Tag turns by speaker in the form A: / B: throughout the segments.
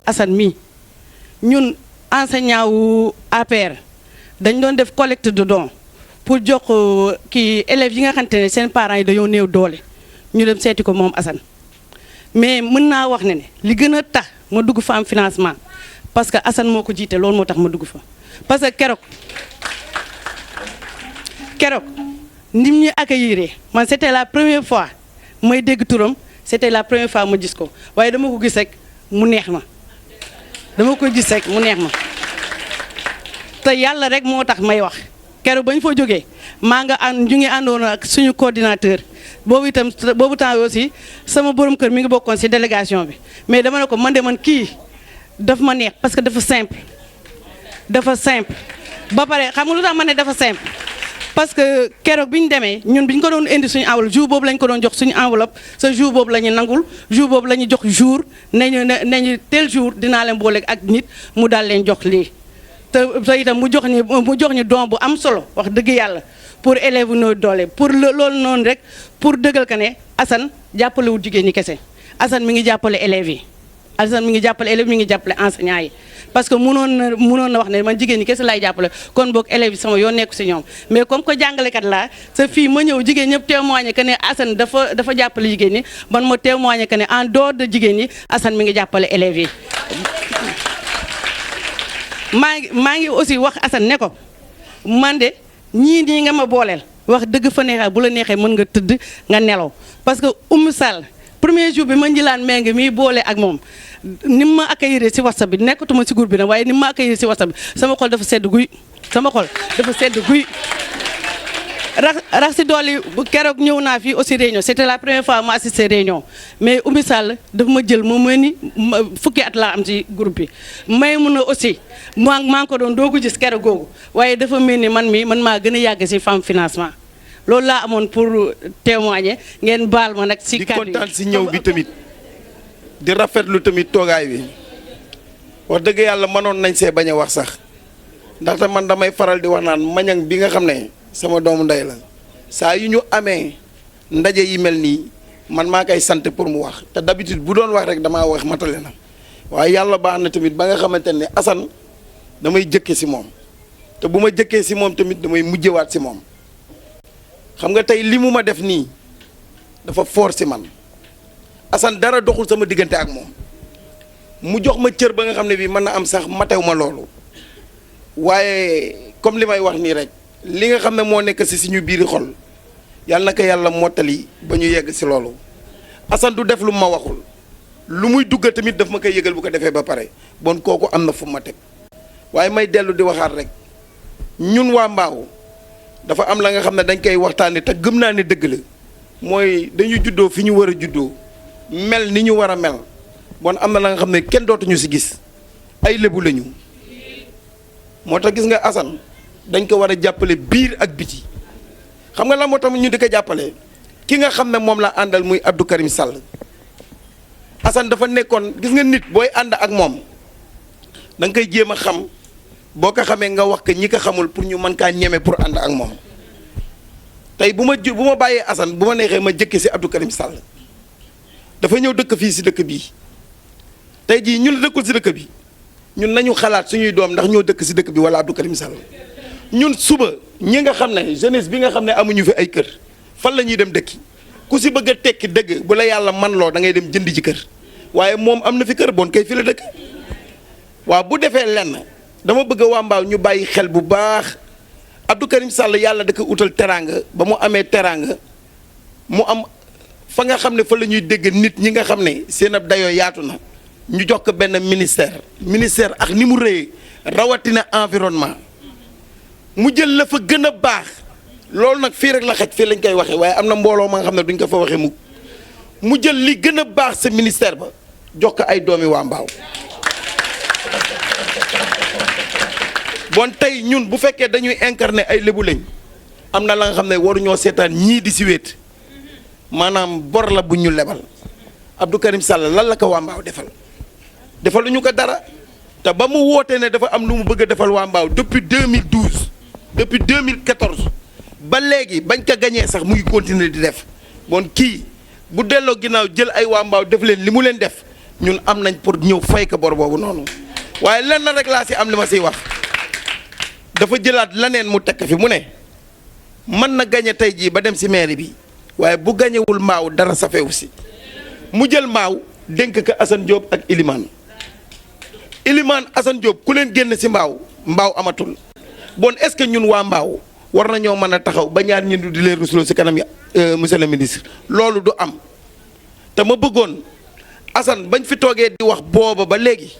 A: Assane mii ñun enseignant wu APR dañ doon def collecte de dons pour jox kii élèves yi nga xamante ne seen parents yi dañoo néew doole ñu dem seeti ko moom Assane mais mën naa wax ne li gën a tax ma dugg fa am financement parce que Assane moo ko jiite loolu moo tax ma dugg fa parce que keroog ni ñu accueillir man c'était la première fois may dégg turam c'était la première fois ma gis ko waaye dama ko gis rek mu neex ma dama ko gis rek mu neex ma te yàlla rek moo tax may wax keroog ba ñu fa jógee maa nga ànd ñu ngi àndoon ak suñu coordinateur boobu temps aussi sama borom kër mi ngi bokkoon ci délégation bi mais dama ne ko man de man kii daf ma neex parce que dafa simple ba pare xam nga lu tax ma ne dafa simple parce que keroog bi ñu demee ñun bi ñu ko doon indi suñu enveloppe jour boobu lañ ko doon jox suñu enveloppe ce jour boobu la ñu nangul jour boobu la ñu jox jour nañu tel jour dinaa leen boole ak nit mu daal leen jox lii te itam mu jox ñu don bu am solo wax dëgg yàlla pour élèves nooy doole pour loolu noonu rek pour dëggal ka ne Assane jàppalewul jigéen ñi kese Assane mi ngi jàppale élèves yi Assane mi ngi jàppale élèves mi ngi jàppale enseignants yi parce que mënoon na wax ne man jigéen ñi kese laay jàppale kon boog élèves yi sama yoon nekku si ñoom mais comme que jàngalekat laa sa fii ma ñëw jigéen ñëpp témoigné que ne Assane dafa jàppale jigéen ñi man ma témoigné que ne en dehors de jigéen ñi Assane mi ngi jàppale élèves yi maa ngi aussi wax Assane ne ko man de ñii nii nga ma booleel wax dëgg fa neexee bu la neexee mën nga tëdd nga nelaw parce que Oumou Sall premier jour bi ma njilaan méngi miy boole ak moom ni ma accueillir ci WhatsApp bi nekkatuma ci groupe bi nag waaye ni ma accueillir ci WhatsApp bi sama xol dafa sedd guy rax ci dolli keroog ñëw naa fii aussi réunion c'était la première fois ma assisté réunion mais Oumou Sall dafa ma jël moom ni fukki at laa am ci groupe bi may mun a aussi maa ngi ko doon doo ko gis keroog googu waaye dafa mel ni man maa gën a yàgg ci femme financement loolu laa amoon pour témoigner ngeen baal ma nag ci kàddu yi
B: di kontaan ci ñëw bi tamit di rafetlu tamit toogaay bi wax dëgg yàlla mënoon nañ see bañ a wax sax ndaxte man damay faral di wax naan mañang bi nga xam ne sama doomu ndey la saa yu ñu amee ndaje yi mel nii man maa koy sant pour mu wax te d'habitude bu doon wax rek damaa wax matale na waaye yàlla baax na tamit ba nga xamante ne Assane damay jëkke ci moom te bu ma jëkkee ci moom tamit damay mujjewaat ci moom xam nga tey li mu ma def nii dafa fort ci man Assane dara doxul sama diggante ak moom mu jox ma cër ba nga xam ne bii mën na am sax matew ma loolu waaye comme li may wax nii rek li nga xam ne moo nekk ci suñu biiri xol yàlla na ko yàlla mottali ba ñu yegg ci loolu Assane du def lu ma waxul lu muy duggal tamit daf ma koy yëgal bu ko defee ba pare bon kooku am na fu ma teg waaye may dellu di waxaat rek ñun waa Mbao dafa am la nga xam ne dañ koy waxtaanee te gëm naa ne dëgg la mooy dañu juddoo fi ñu war a juddoo mel ni ñu war a mel bon am na la nga xam ne kenn dootuñu ci gis ay lébu lañu moo tax gis nga Assane dañ ko war a jàppale biir ak biti xam nga la moo tax ñu di ko jàppale ki nga xam ne moom la àndal muy Abdou Karim Sall Assane dafa nekkoon gis nga nit booy ànd ak moom da nga koy jéem a xam boo ko xamee nga wax ko ñi ko xamul pour ñu mën kaa ñeme pour ànd ak moom tey bu ma bàyyee Assane bu ma neexee ma jëkke ci Abdou Karim Sall dafa ñëw dëkk fii ci dëkk bii tey jii ñun dëkkul ci dëkk bi ñun nañu xalaat suñuy doom ndax ñoo dëkk ci dëkk bi walla Abdou Karim Sall ñun suba ñi nga xam ne jeunesse bi nga xam ne amuñu fi ay kër fan la ñuy dem dëkki ku ci bëgg a tekki dëgg bu la yàlla man loo da ngay dem jënd ci kër waaye moom am na fi kër bon kay fi la dëkk waaw bu defee lenn dama bëgg waa Mbao ñu bàyyi xel bu baax Abdou Karim Sall yàlla da ko utal teraanga ba mu amee teraanga mu am fa nga xam ne fa la ñuy dégg nit ñi nga xam ne seen ab dayoo yaatu na ñu jox ko benn ministère ak ni mu rëyee rawatina environnement mu jël la fa gën a baax loolu nag fii rek la xaj fii lañ koy waxee waaye am na mbooloo ma nga xam ne duñ ko fa waxee mu jël li gën a baax sa ministère ba jox ko ay doomi waa Mbao bon tey ñun bu fekkee dañuy incarner ay lébu lañ am na la nga xam ne waruñoo seetaan ñii di si wéet maanaam bor la bu ñu lebal Abdou Karim Sall lan la ko waa Mbao defaluñu ko dara te ba mu wootee ne dafa am lu mu bëgg a defal waa Mbao depuis 2012 depuis 2014 ba léegi bañ ko gañee sax mu ngi continuer di def bon kii bu delloo ginnaaw jël ay waa Mbao def leen li mu leen def ñun am nañ pour ñëw fay ko bor boobu noonu waaye lenn rek laa si am li ma siy wax dafa jëlaat leneen mu tekk fi mu ne mën na gañe tey jii ba dem si mairie bi waaye bu gañewul mbaaw dara safewu si mu jël mbaaw dénk ko Assane Diop ak Ilimane Assane Diop ku leen génn si mbaaw amatul bon est-ce que ñun waa mbaaw war nañoo mën a taxaw ba ñaar ñi di leen rusloo si kanam monsieur le ministre loolu du am te ma bëggoon Assane bañ fi toogee di wax booba ba léegi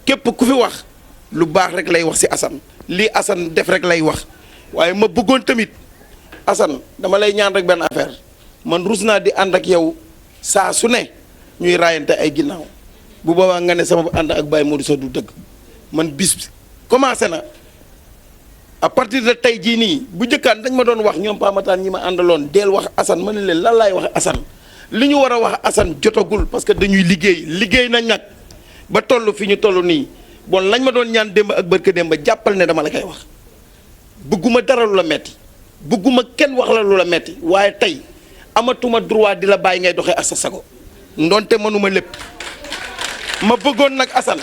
B: képp ku fi wax lu baax rek lay wax si Assane lii Assane def rek lay wax waaye ma bëggoon tamit Assane dama lay ñaan rek benn affaire man rus naa di ànd ak yow saa su ne ñuy raayante ay ginnaaw bu boobaa nga ne sama ànd ak Baye Modou Sow du dëgg man bis commencé na à partir de tey jii nii bu njëkkaan dañ ma doon wax ñoom Pamataan ñi ma àndaloon deel wax Assane ma ne leen lan laay wax Assane li ñu war a wax Assane jotagul parce que dañuy liggéey nañ nag ba toll fi ñu toll nii bon lañ ma doon ñaan démb ak barke démb jàppal ne dama la koy wax bëgguma dara lu la metti bëgguma kenn wax la lu la metti waaye tey amatuma droit di la bàyyi ngay doxee ak sa sago ndonte mënuma lépp ma bëggoon nag Assane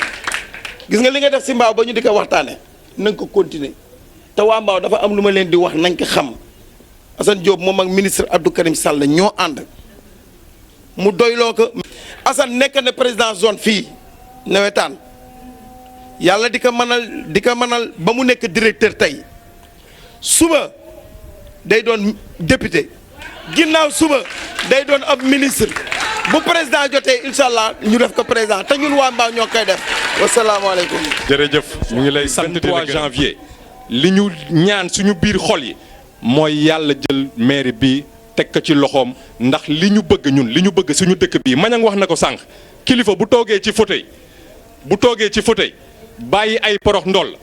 B: gis nga li nga def si mbaaw ba ñu di ko waxtaane na nga ko continuer te waa mbaaw dafa am lu ma leen di wax nañ ko xam Assane Diop moom ak ministre Abdou Karim Sall ñoo ànd mu doyloo ko Assane nekk na président zone fii nawetaan yàlla di ko mënal ba mu nekk directeur tey suba day doon député ginnaaw suba day doon ab ministre bu président jotee incha allah ñu def ko président te ñun waa Mbaaw ñoo koy def wasalaamaaleykum.
C: jërëjëf ñu ngi lay sant 23 janvier li ñu ñaan suñu biir xol yi mooy yàlla jël mairie bi teg ko ci loxoom ndax li ñu bëgg suñu dëkk bii Mañang wax na ko sànq kilifa bu toogee ci fauteuil bàyyi ay porox ndol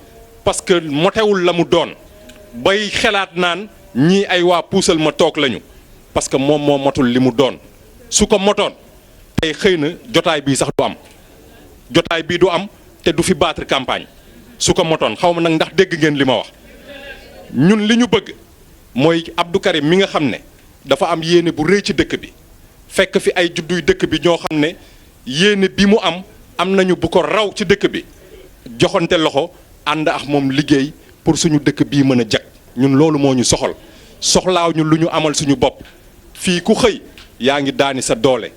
C: parce que motewul la mu doon bay xelaat naan ñii ay waa puusal ma toog lañu parce que moom moo motul li mu doon su ko motoon tey xëy na jotaay bii sax du am te du fi battre campagne su ko motoon xaw ma nag ndax dégg ngeen li ma wax ñun li ñu bëgg mooy Abdou Karim mi nga xam ne dafa am yéene bu rëy ci dëkk bi fekk fi ay judduy dëkk bi ñoo xam ne yéene bi mu am nañu bu ko raw ci dëkk bi joxante loxo ànd ak moom liggéey pour suñu dëkk bii mën a jag ñun loolu moo ñu soxlaaw ñu lu ñu amal suñu bopp fii ku xëy yaa ngi daani sa doole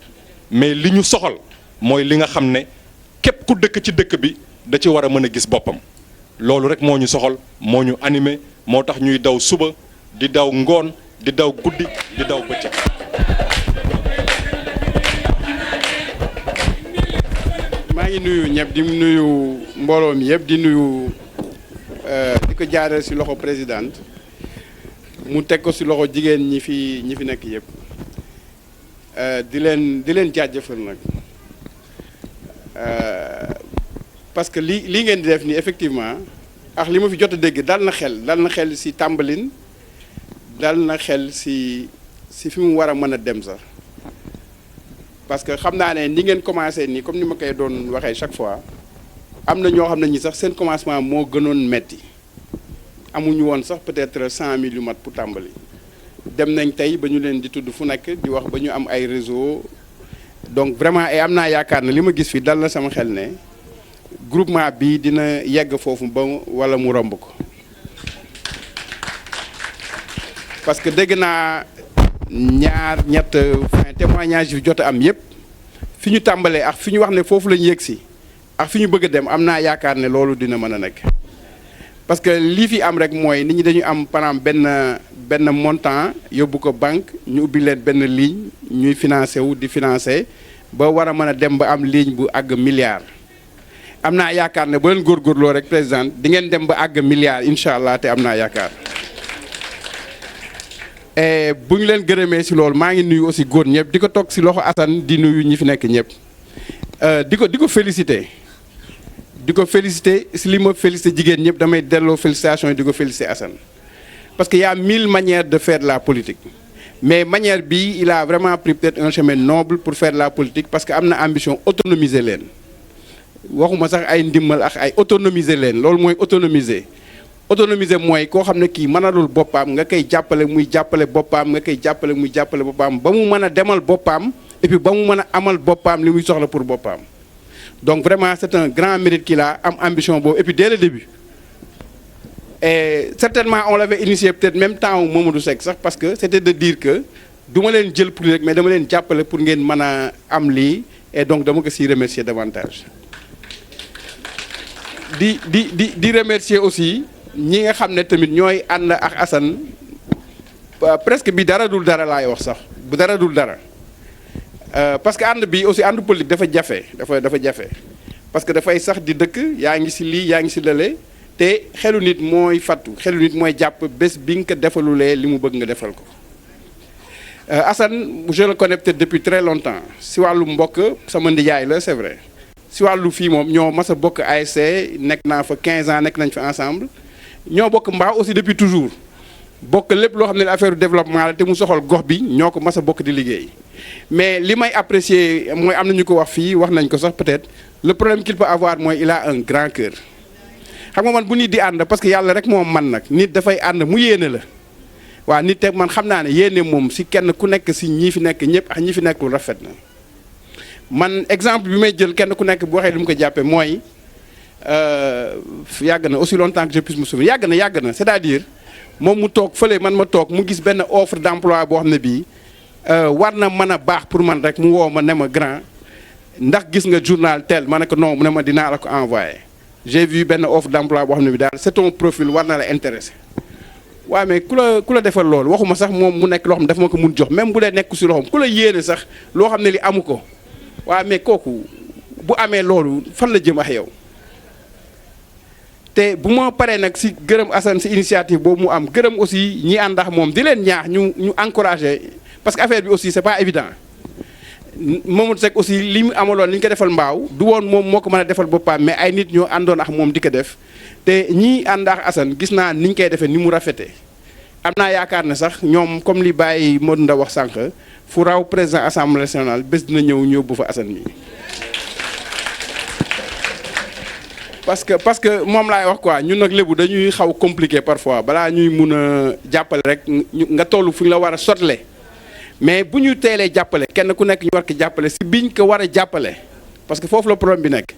C: mais li ñu soxal mooy li nga xam ne képp ku dëkk ci dëkk bi da ci war a mën a gis boppam loolu rek moo ñu soxal moo ñu animé moo tax ñuy daw suba di daw ngoon di daw guddi di daw bëccëg.
D: maa ngi nuyu ñëpp di nuyu mbooloo mi yëpp di nuyu di ko jaaree ci loxo présidente mu teg ko ci loxo jigéen ñi fi nekk yëpp di leen jaajëfal nag parce que lii ngeen di def nii effectivement ak li ma fi jot a dégg dal na xel ci tàmbalin dal na xel ci fi mu war a mën a dem sax parce que xam naa ne ni ngeen commencé nii comme ni ma koy doon waxee chaque fois am na ñoo xam ne ñi sax seen commencement moo gënoon metti amuñu woon sax peut-être 100 000 yu mat pour tàmbali dem nañ tey ba ñu leen di tudd fu nekk di wax ba ñu am ay réseau donc vraiment am naa yaakaar ne li ma gis fi dal na sama xel ne groupement bi dina yegg foofu ba wala mu romb ko parce que dégg naa ñett témoignage yu jot a am yëpp fi ñu tàmbalee ak fi ñu wax ne foofu la ñu yegg si ak fi ñu bëgg a dem am naa yaakaar ne loolu dina mën a nekk parce que lii fi am rek mooy nit ñi dañu am par exemple benn montant yóbbu ko banque ñu ubbi leen benn ligne ñuy financé wu di financé ba war a mën a dem ba am ligne bu àgg milliard am naa yaakaar ne bu leen góorgóorloo rek président di ngeen dem ba àgg milliard incha allah te am naa yaakaar bu ñu leen gërëmee si loolu maa ngi nuyu aussi góor ñëpp di ko toog si loxo Assane di nuyu ñi fi nekk ñëpp di ko félicité si li ma félicité jigéen ñëpp damay delloo félicitation yi di ko félicité Assane parce que y a 1000 manières de faire de la politique mais manière bi il a vraiment pris peut-être un chemin noble pour faire de la politique parce que am na ambition autonomiser leen waxuma sax ay ndimmal ak ay autonomiser leen loolu mooy autonomiser mooy koo xam ne kii mënalul boppam nga koy jàppale muy jàppale boppam nga koy jàppale muy jàppale boppam ba mu mën a demal boppam et puis ba mu mën a amal boppam li muy soxla pour boppam donc vraiment c'est un grand mérite qu'il a am ambition boobu et puis dès le début et certainement on l'avait initié peut-être même temps wu Mamadou Seck sax parce que c'était de dire que du ma leen jël pour rek mais dama leen jàppale pour ngeen mën a am lii et donc dama ko siy remercier davantage di remercier aussi ñi nga xam ne tamit ñooy ànd ak Assane presque bi dara dul dara laay wax sax bu dara dul dara parce que ànd bi aussi ànd politique dafa jafe parce que dafay sax di dëkk yaa ngi si lii yaa ngi si lële te xelu nit mooy fattu xelu nit mooy jàpp bés bi nga ko defalulee li mu bëgg nga defal ko Assane je le connais peut-être depuis très longtemps si wàllu mbokk sama ndijaay la c'est vrai si wàllu fii moom ñoo mas a bokk ASC nekk naa fa 15 ans nekk nañ fa ensemble ñoo bokk mbaaw aussi depuis toujours bokk lépp loo xam ne affaire développement la te mu soxal gox bi ñoo ko mas a bokk di liggéey mais li may apprécier mooy am na ñu ko wax fii wax nañ ko sax peut-être le problème qu'il peut avoir mooy il a un grand cœur xam nga man bu nit di ànd parce que yàlla rek moom man nag nit dafay ànd mu yéene la waaw nit te man xam naa ne yéene moom si kenn ku nekk si ñii fi nekk ñëpp ak ñi fi nekkul rafet na man exemple bi may jël kenn ku nekk bu waxee li mu ko jàppee mooy yàgg na aussi longtemps que je puisse me souvenir yàgg na c'est-à-dire moom mu toog fële man ma toog mu gis benn offre d'emploi boo xam ne bii war na mën a baax pour man rek mu woo ma ne ma grand ndax gis nga journal tel ma ne ko non mu ne ma dinaa la ko envoyer j'ai vu benn offre d'emploi boo xam ne bi daal c'est ton profil war na la intéresser waaw mais ku la defal loolu waxuma sax moom mu nekk loo xam ne dafa ma ko mun jox même bu dee nekku si loxoom ku la yéene sax loo xam ne li amu ko waaw mais kooku bu amee loolu fan la jëm ak yow te bu ma paree nag si gërëm Assane si initiative boobu mu am gërëm aussi ñi ànd ak moom di leen ñaax ñu encourager parce que affaire bi aussi c'est pas évident Mamadou Seck aussi li mu amaloon li ñu ko defal mbaaw du woon moom moo ko mën a defal boppam mais ay nit ñoo àndoon ak moom di ko def te ñii ànd ak Assane gis naa ni ñu koy defee ni mu rafetee am naa yaakaar ne sax ñoom comme li Baye Modou Ndaw wax sànq fu raw président assemblée nationale bés dina ñëw ñu yóbbu fa Assane mi parce que moom laay wax quoi ñun nag lébu dañuy xaw compliqué parfois balaa ñuy mun a jàppale rek nga toll fu ñu la war a sotle mais bu ñu teelee jàppale kenn ku nekk ñu war ko jàppale si biñ ko war a jàppale parce que foofu la problème bi nekk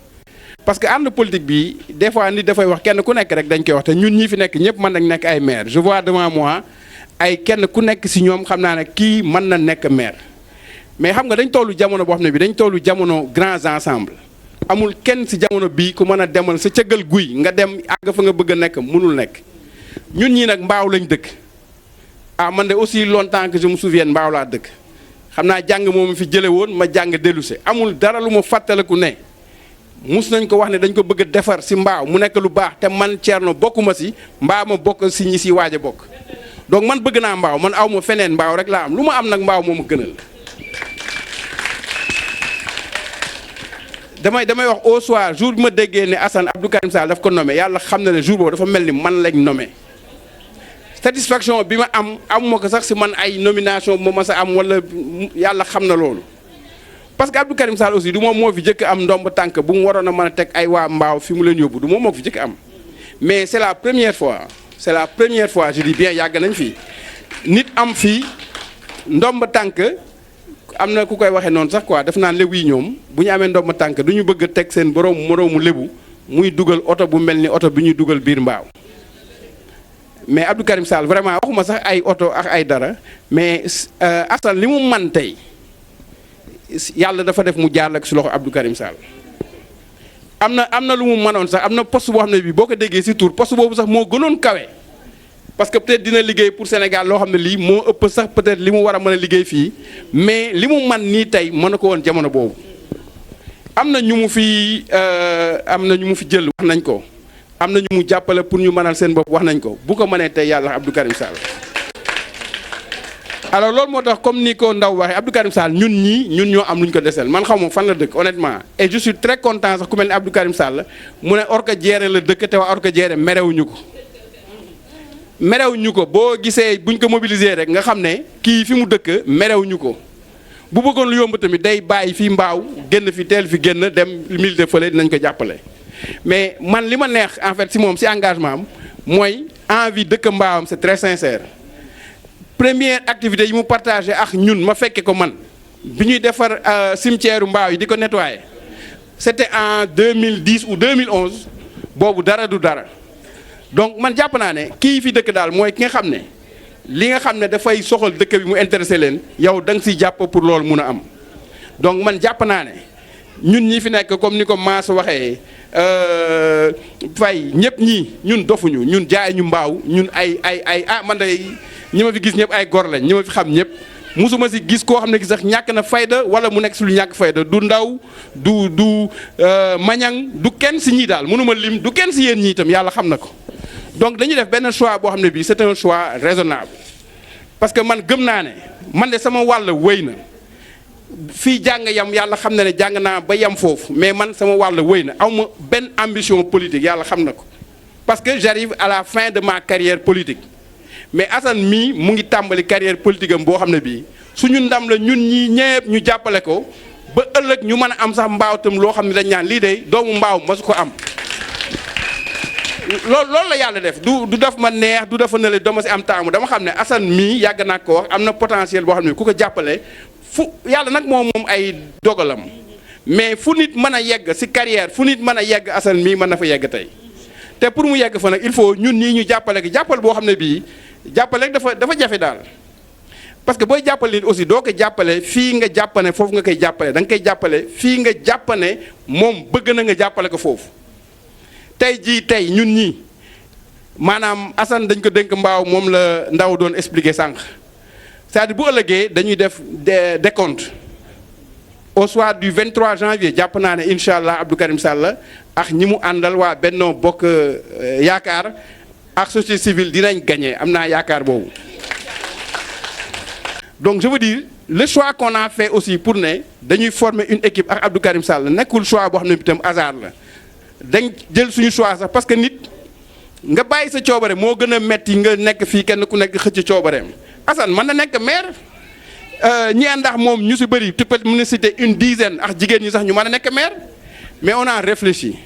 D: parce que ànd politique bi des fois nit dafay wax kenn ku nekk rek dañ koy wax te ñun ñi fi nekk ñëpp mën nañ nekk ay maire je vois devant moi ay kenn ku nekk si ñoom xam naa ne kii mën na nekk maire mais xam nga dañ tollu jamono boo xam ne bi dañ tollu jamono grands ensembles amul kenn si jamono bii ku mën a demal sa cëggal guy nga dem àgg fa nga bëgg a nekk mënul nekk ñun ñii nag mbaaw lañ dëkk ah man de aussi longtemps que je me souviens mbaaw laa dëkk xam naa jàng moom fi jële woon ma jàng dellusi amul dara lu ma fàttaliku ne mus nañ ko wax ne dañ ko bëgg a defar si mbaaw mu nekk lu baax te man Thierno bokkuma si mbaa ma bokk si ñi si waaj a bokk donc man bëgg naa mbaaw man aw ma feneen mbaaw rek laa am lu ma am nag mbaaw moom a gënal damay wax au soir jour bi ma déggee ne Assane Abdou Karim Sall daf ko nommé yàlla xam na ne jour boobu dafa mel ni man lañ nommé satisfaction bi ma amuma ko sax si man ay nomination moo ma sa am wala yàlla xam na loolu parce que Abdou Karim Sall aussi du moom moo fi jëkk am ndomb tànk bu mu waroon a mën a teg ay waa mbaaw fi mu leen yóbbu du moom moo fi jëkk am mais c'est la première fois je dis bien yàgg nañ fii nit am fii ndomb tànk am na ku koy waxee noonu sax quoi def naan lébu yi ñoom bu ñu amee ndomb tànk du ñu bëgg a teg seen moroomu lébu muy dugal oto bu mel ni oto bi ñuy dugal biir mbaaw mais Abdou Karim Sall vraiment waxuma sax ay oto ak ay dara mais Assane li mu man tey yàlla dafa def mu jaar ak si loxo Abdou Karim Sall am na lu mu mënoon sax am na poste boo xam ne bii boo ko déggee si tur poste boobu sax moo gënoon kawe parce que peut-être dina liggéey pour Sénégal loo xam ne lii moo ëpp sax peut-être li mu war a mën a liggéey fii mais li mu man nii tey mën na ko woon jamono boobu am na ñu mu fi jël wax nañ ko am na ñu mu jàppale pour ñu mënal seen bopp wax nañ ko bu ko mënee tey yàlla Abdou Karim Sall alors loolu moo tax comme ni ko Ndaw waxee Abdou Karim Sall ñun ñoo am lu ñu ko desel man xaw ma fan la dëkk honnêtement et je suis très content sax ku mel ni Abdou Karim Sall mu ne Orka Diéré la dëkk te waa Orka Diéré merewuñu ko boo gisee buñ ko mobiliser rek nga xam ne kii fi mu dëkk merewuñu ko bu bëggoon lu yomb tamit day bàyyi fi mbaaw génn fi teel fi génn dem milité fële dinañ ko jàppale mais man li ma neex en fait si moom si engagement am mooy envie dëkk mbaawam c'est très sincère première activité yi mu partagé ak ñun ma fekke ko man bi ñuy defar cimetière mbaaw yi di ko nettoyer c'était en 2010 ou 2011 boobu dara du dara donc man jàpp naa ne kii fi dëkk daal mooy ki nga xam ne li nga xam ne dafay soxal dëkk bi mu intéressé leen yow da nga siy jàpp pour loolu mun a am donc man jàpp naa ne ñun ñi fi nekk comme ni ko Mass waxee fay ñëpp ñii ñun dofuñu ñun jaay ñu mbaaw ñun ay man day ñi ma fi gis ñëpp ay gor lañ ñi ma fi xam ñëpp musuma si gis koo xam ne sax ñàkk na fayda wala mu nekk si lu ñàkk fayda du ndaw du mañang du kenn si ñii daal mënuma lim du kenn si yéen ñii itam yàlla xam na ko donc dañuy def benn choix boo xam ne bii c'est un choix raisonnable parce que man gëm naa ne man de sama wàll wéy na fii jàng yam yàlla xam na ne jàng naa ba yam foofu mais man sama wàll wéy na aw ma benn ambition politique yàlla xam na ko parce que j'arrive à la fin de ma carrière politique mais Assane mii mu ngi tàmbali carrière politique am boo xam ne bii suñu ndam la ñun ñii ñëpp ñu jàppale ko ba ëllëg ñu mën a am sax mbaaw tam loo xam ne dañ ñaan lii de doomu mbaaw masu ko am loolu la yàlla def du daf ma neex du dafa nële dama si am taamu dama xam ne Assane mii yàgg naa ko wax am na potentiel boo xam ne ku ko jàppale fu yàlla nag moom ay dogalam mais fu nit mën a yegg si carrière fu nit mën a yegg Assane mii mën na fa yegg tey te pour mu yegg fa nag il faut ñun ñii ñu jàppale ko jàppal boo xam ne bii jàppale dafa jafe daal parce que booy jàppale nit aussi doo ko jàppale fii nga jàppane foofu nga koy jàppale da nga koy jàppale fii nga jàppane moom bëgg na nga jàppale ko foofu tey ñun ñii maanaam Assane dañ ko dénk mbaaw moom la ndaw doon expliquer sànq c'est-à-dire bu ëllëgee dañuy def décompte au soir du 23 janvier jàpp naa ne incha allah Abdou Karim Sall ak ñi mu àndal waa Benno Bokk Yaakaar ak société civile dinañ gagné am naa yaakaar boobu. donc je veux dire le choix qu'on a fait aussi pour ne dañuy former une équipe ak Abdou Karim Sall nekkul choix boo xam ne itam hasard la dañ jël suñu choix sax parce que nit nga bàyyi sa coobare moo gën a metti nga nekk fii kenn ku nekk xëcc coobareem Assane mën na nekk maire ñi àndax moom ñu si bëri tu peux mën a citer une dizaine ak jigéen ñi sax ñu mën a nekk maire mais on a réfléchi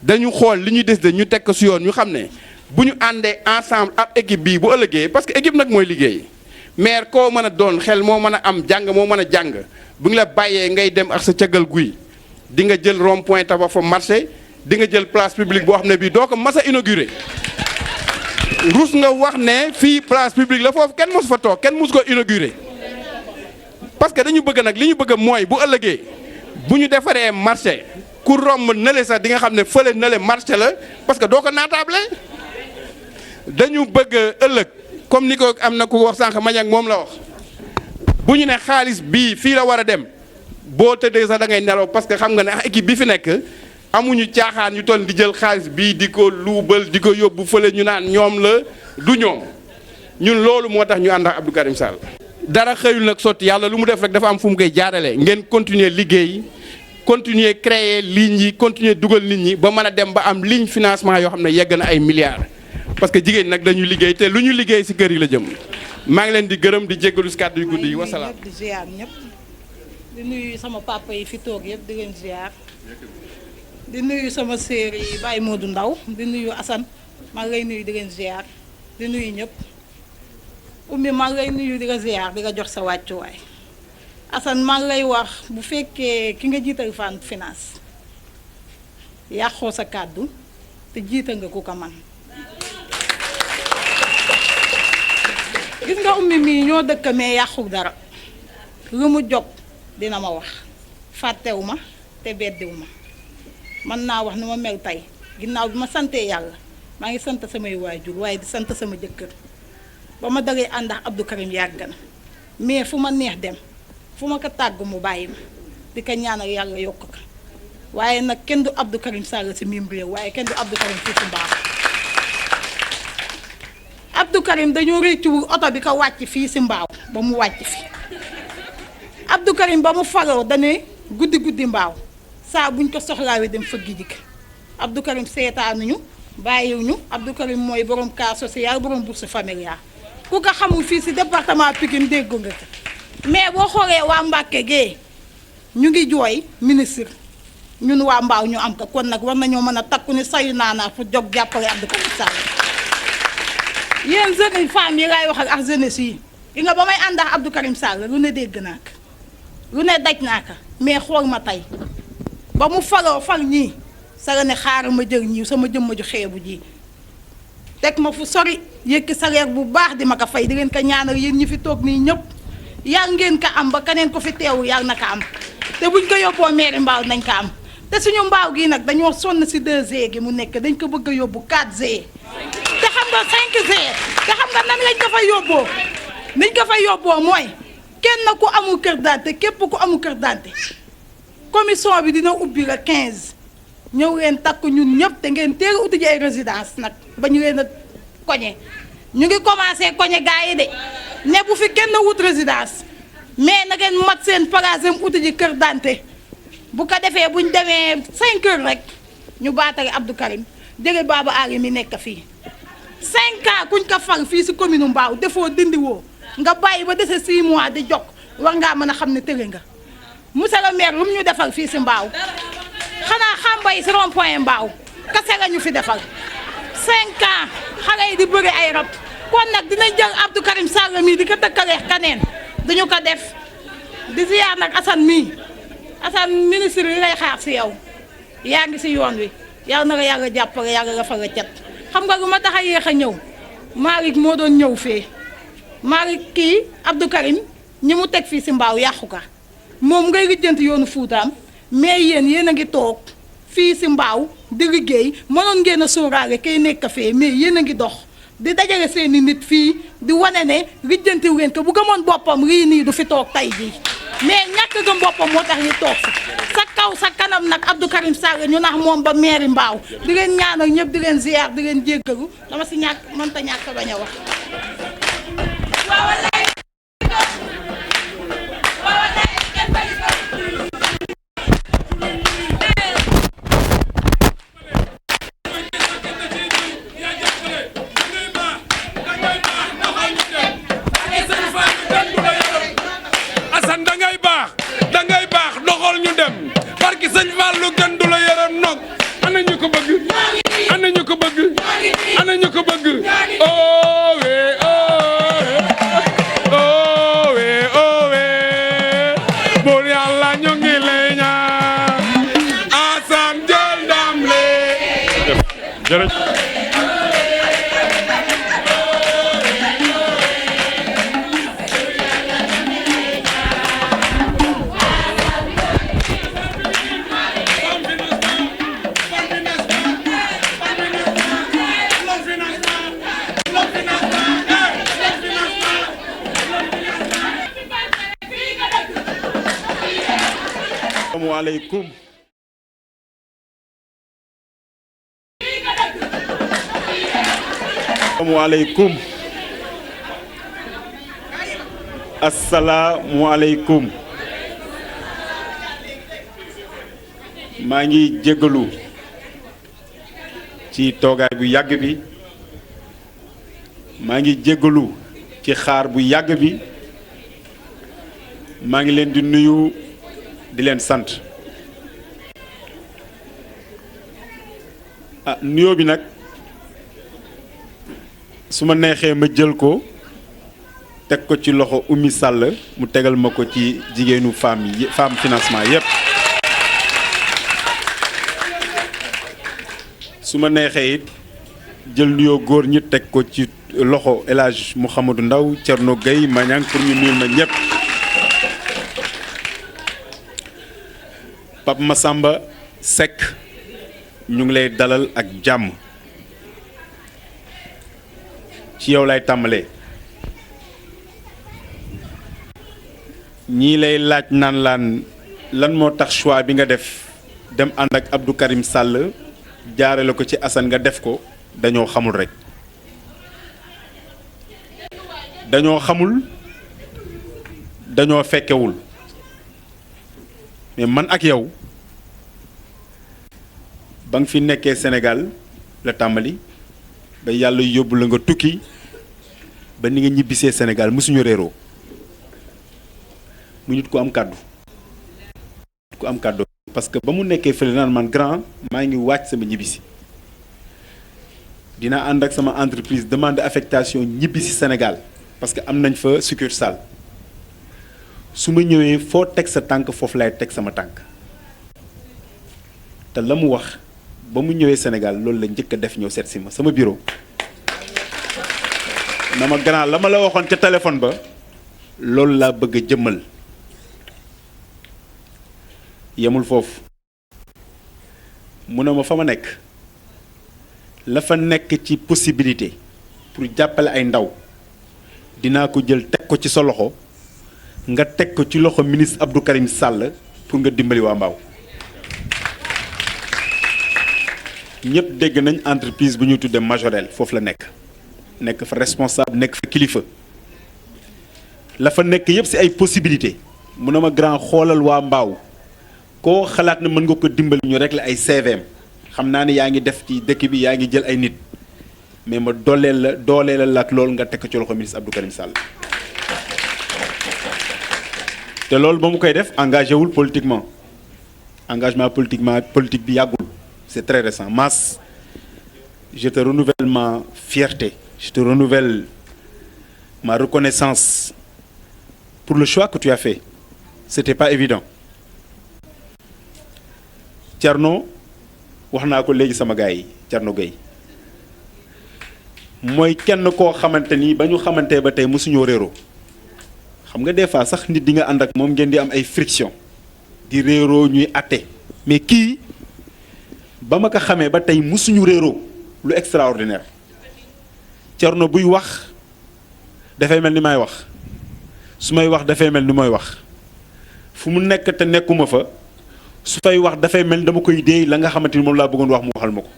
D: dañu xool li ñuy décider ñu teg ko si yoon ñu xam ne bu ñu àndee ensemble ak équipe bii bu ëllëgee parce que équipe nag mooy liggéey maire koo mën a doon xel moo mën a am jàng moo mën a jàng bu ñu la bàyyee ngay dem ak sa cëggal guy di nga jël rond point tabax fa marché di nga jël place publique boo xam ne bii doo ko mas a inauguré rus nga wax ne fii place publique la foofu kenn mosu fa toog kenn mosu ko inauguré parce que dañu bëgg nag li ñu bëgg mooy bu ëllëgee bu ñu defaree marché ku romb nële sax di nga xam ne fële nële marché la parce que doo ko naataable dañu bëgg ëllëg comme ni ko am na ku wax sànq mañak moom la wax bu ñu ne xaalis bii fii la war a dem boo tëddee sax da ngay nelaw parce que xam nga ne équipe bi fi nekk amuñu caaxaan ñu toll di jël xaalis bii di ko luubal di ko yóbbu fële ñu naan ñoom la du ñoom ñun loolu moo tax ñu ànd ak Abdou Karim Sall. dara xëyul nag sotti yàlla lu mu def rek dafa am fu mu koy jaarale ngeen continuer liggéey continuer créer lignes yi continuer dugal nit ñi ba mën a dem ba am ligne financement yoo xam ne yegg na ay milliards parce que jigéen nag dañuy liggéey te lu ñu liggéey ci kër yi la jëm maa ngi leen di gërëm di jéggalu ci kàddu yu guddi yi wasalaam.
E: di ziar ñëpp di nuyu sama papa yi fi toog yëpp di leen ziar di nuyu sama séeri yi Baye Modou Ndaw di nuyu Assane maa ngi lay nuyu di leen ziar di nuyu ñëpp Oumy maa ngi lay nuyu di nga ziar di nga jox sa wàccuwaay Assane maa ngi lay wax bu fekkee ki nga jiital fan finance yàqoo sa kàddu te jiital nga ku ko man gis nga Oumy mii ñoo dëkk mais yàqu dara lu mu jóg dina ma wax fàttewu ma te beddiwu ma mën naa wax ni ma mel tey ginnaaw bi ma santee yàlla maa ngi sant samay waajur waaye di sant sama jëkkër ba ma dalee ànd ak Abdou Karim yàgg na mais fu ma neex dem fu ma ko tàgg mu bàyyi ma di ko ñaanal yàlla yokk ko waaye nag kenn du Abdou Karim Sall si mim réew waaye kenn du Abdou Karim fii si Mbaaw Abdou Karim dañoo réccuwul oto bi ko wàcc fii si Mbaaw ba mu wàcc fi Abdou Karim ba mu faroo dane guddi Mbaaw saa buñ ko soxlaawee dem fëggi jikk Abdou Karim seetaanuñu bàyyiwuñu Abdou Karim mooy borom cas social borom bourse familiale ku ko xamul fii si département Pikine déggu nga ko mais boo xoolee waa Mbàkke gee ñu ngi jooy ministre ñun waa Mbaaw ñu am ko kon nag war nañoo mën a takku ni sayu naanaa pour jóg jàppale Abdou Karim Sall yéen jeunes femmes yi laay wax ak jeunesse yi gi nga ba may ànd ak Abdou Karim Sall lu ne dégg naa ko lu ne daj naa ko mais xool ma tey ba mu faloo fal ñii sa la ne xaaral ma jël ñii sama jëmma ju xeebu ji teg ma fu sori yëkki salaire bu baax di ma ko fay di leen ko ñaanal yéen ñi fi toog nii ñëpp yàlla ngeen ko am ba keneen ko fi teewu yàlla na ko am te buñ ko yóbboo mairie mbaaw nañ ko am te suñu mbaaw gi nag dañoo sonn si 2G gi mu nekk dañ ko bëgg a yóbbu 4G te xam nga 5G te xam nga nan lañ ko fa yóbboo niñ ko fa yóbboo mooy kenn ku amul carte d'identité képp ku amul carte d'identité commission bi dina ubbi la 15 ñëw leen takk ñun ñëpp te ngeen teel a uti ji ay résidence nag ba ñu leen a koñe ñu ngi commencé koñe gars yi de ne bu fi kenn wut résidence mais na ngeen mat seen paraasem uti ji carte d'identité bu ko defee buñ demee 5 heures rek ñu baatale Abdou Karim jële Baba Ali mi nekk fii 5 ans kuñ ko fal fii si commune Mbao defoo dindi woo nga bàyyi ba dese 6 mois di jog war ngaa mën a xam ne tële nga monsieur le maire lu mu ñu defal fii si Mbao xanaa xambay si rond point Mbao kase la ñu fi defal 5 ans xale yi di bëri ay rab kon nag dinañ jël Abdou Karim Sall mii di ko tëkkaleex kaneen duñu ko def di ziyaar nag Assane mii Assane ministre yi lay xaar si yow yaa ngi si yoon wi yàlla na la yàlla jàppale yàlla la fa la cat xam nga lu ma tax a yéex a ñëw Malick moo doon ñëw fee Malick kii Abdou Karim ñi mu teg fii si Mbao yàqu ka moom ngay lijjanti yoonu Fuutaam mais yéen a ngi toog fii si Mbao di liggéey mënoon ngeen a sóoraale kay nekk fee mais yéen a ngi dox di dajale seeni nit fii di wane ne lijjanti ngeen ko bu gëmoon boppam lii nii du fi toog tey jii mais ñàkk gëm boppam moo tax ñu toog fi sa kaw sa kanam nag Abdou Karim Sall ñu nax moom ba mairie Mbao di leen ñaanal ñëpp di leen ziar di leen jéggalu dama si ñàkk mënta ñàkk bañ a wax.
F: dangay baax doxal ñu dem barki sëñ Fallou gën du la yaram nog ana ñu ko bëgg ana ñu ko bëgg ana ñu ko bëgg owe owe owe buur yàlla ñu ngi lay ñaan Assane jël ndam le jërëjëf
G: asalaamaaleykum asalaamualeykum maa ngi jégalu ci toogaay bu yàgg bi maa ngi jégalu ci xaar bu yàgg bi maa ngi leen di nuyu di leen sant nuyoo bi nag su ma neexee ma jël ko teg ko ci loxo Oumy Sall mu tegal ma ko ci jigéenu femme financement yépp su ma neexee it jël nuyoo góor ñi teg ko ci loxo El Hadj Mouhamadou Ndaw Thierno Gueye Mañang pour ñu nuyul ma ñépp Pape Massamba Seck ñu ngi lay dalal ak jàmm ci yow lay tàmbalee ñii lay laaj naan lan moo tax choix bi nga def dem ànd ak Abdou Karim Sall jaarale ko ci Assane nga def ko dañoo xamul rekk dañoo xamul dañoo fekkewul mais man ak yow ba nga fi nekkee Sénégal la tàmbali ba yàlla yóbbu la nga tukki ba ni nga ñibbisee Sénégal mësuñu réeroo mu nit ku am kàddu parce que ba mu nekkee fële naan man grand maa ngi wàcc sama ñibbisi dina ànd ak sama entreprise demande affectation ñibbisi Sénégal parce que am nañ fa succursale su ma ñëwee foo teg sa tànk foofu lay teg sama tànk te la mu wax ba mu ñëwee Sénégal loolu la njëkk a def ñëw seet si ma sama bureau na ma grand la ma la waxoon ca téléphone ba loolu laa bëgg a jëmmal yemul foofu mu ne ma fa ma nekk la fa nekk ci possibilité pour jàppale ay ndaw dinaa ko jël teg ko ci sa loxo nga teg ko ci loxo ministre Abdou Karim Sall pour nga dimbali waa Mbao ñëpp dégg nañ entreprise bu ñuy tuddee Majorel foofu la nekk fa responsable nekk fa kilifa la fa nekk yëpp ci ay possibilité mu ne ma grand xoolal waa Mbao koo xalaat na mën nga ko dimbali ñu régler ay CVM xam naa ne yaa ngi def ci dëkk bi yaa ngi jël ay nit mais ma dooleel la ak loolu nga teg ko ci loxo ministre Abdou Karim Sall te loolu ba mu koy def engagé wul politiquement engagement politique bi yàggul c'est très récent. Mass, je te renouvelle ma fierté, je te renouvelle ma reconnaissance pour le choix que tu as fait. C'était pas évident. Thierno wax naa ko léegi sama gars yi Thierno Gueye mooy kenn koo xamante ni ba ñu xamantee ba tey mosuñoo réeroo xam nga des fois sax nit di nga ànd ak moom ngeen di am ay friction di réeroo ñuy atte mais kii ba ma ko xamee ba tey musuñu réeroo lu extraordinaire Thierno buy wax dafay mel ni may wax su may wax dafay mel ni mooy wax fu mu nekk te nekkuma fa su fay wax dafay mel ni dama koy déey la nga xamante ni moom laa bëggoon wax mu waxal ma ko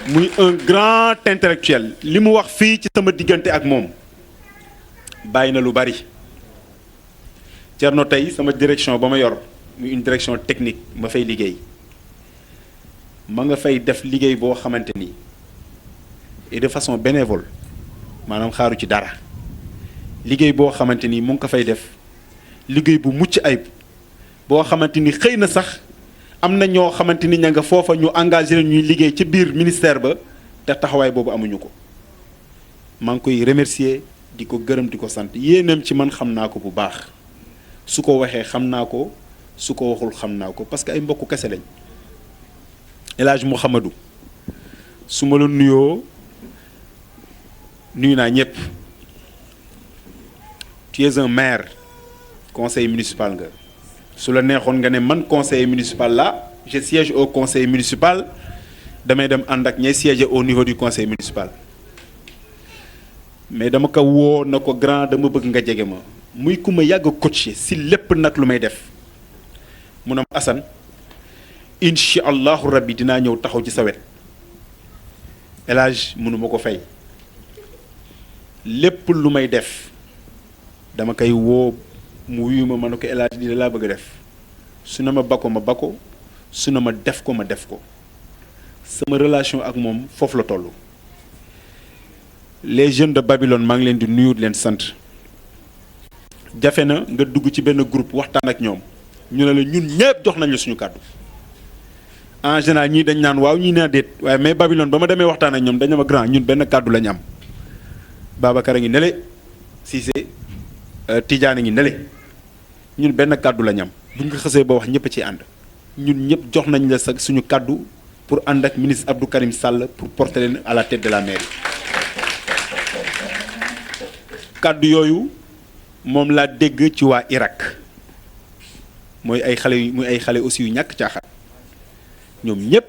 G: muy un grand intellectuel li mu wax fii ci sama diggante ak moom bàyyi na lu bari Thierno tey sama direction ba ma yor muy une direction technique ma fay liggéey ma nga fay def liggéey boo xamante ni et de façon bénévole maanaam xaaru ci dara liggéey boo xamante ni mu ngi ko fay def liggéey bu mucc ayib boo xamante ni xëy na sax am na ñoo xamante ni ña nga foofa ñu engagé leen ñuy liggéey ci biir ministère ba te taxawaay boobu amuñu ko maa ngi koy remercier di ko gërëm di ko sant yéeneem ci man xam naa ko bu baax su ko waxee xam naa ko su ko waxul xam naa ko parce que ay mbokku kese lañ. El Hadj Mouhamadou su ma la nuyoo nuyu naa ñëpp tu es un maire conseil municipal nga su la neexoon nga ne man conseiller municipal là je siège au conseil municipal damay dem ànd ak ñay siéger au niveau du conseil municipal mais dama ko woo na ko grand dama bëgg nga jege ma muy ku ma yàgg coacher si lépp nag lu may def mu ne ma Assane incha allahu rabbi dinaa ñëw taxaw ci sa wet El Hadj mënuma ko fay lépp lu may def dama koy woo mu wuyu ma ne ko El Hadj lii laa bëgg a def su na ma bako ma bako su na ma def ko sama relation ak moom foofu la toll. les jeunes de Babylone maa ngi leen di nuyu leen sant jafe na nga dugg ci benn groupe waxtaan ak ñoom ñu ne la ñun ñëpp jox nañ la suñu kàddu. en général ñii dañ naan waaw ñii nee déet waaye mais Babylone ba ma demee waxtaan ak ñoom dañ ma grand ñun benn kàddu la ñu am Babacar a ngi nele Cissé Tidiane a ngi nele ñun benn kàddu la ñu am bu ñu ko xësee ba wax ñëpp a ciy ànd ñun ñëpp jox nañ la suñu kàddu pour ànd ak ministre Abdou Karim Sall pour porter leen à la tête de la mairie kàddu yooyu moom laa dégg ci waa Irak muy ay xale aussi yu ñàkk caaxaan. ñoom ñëpp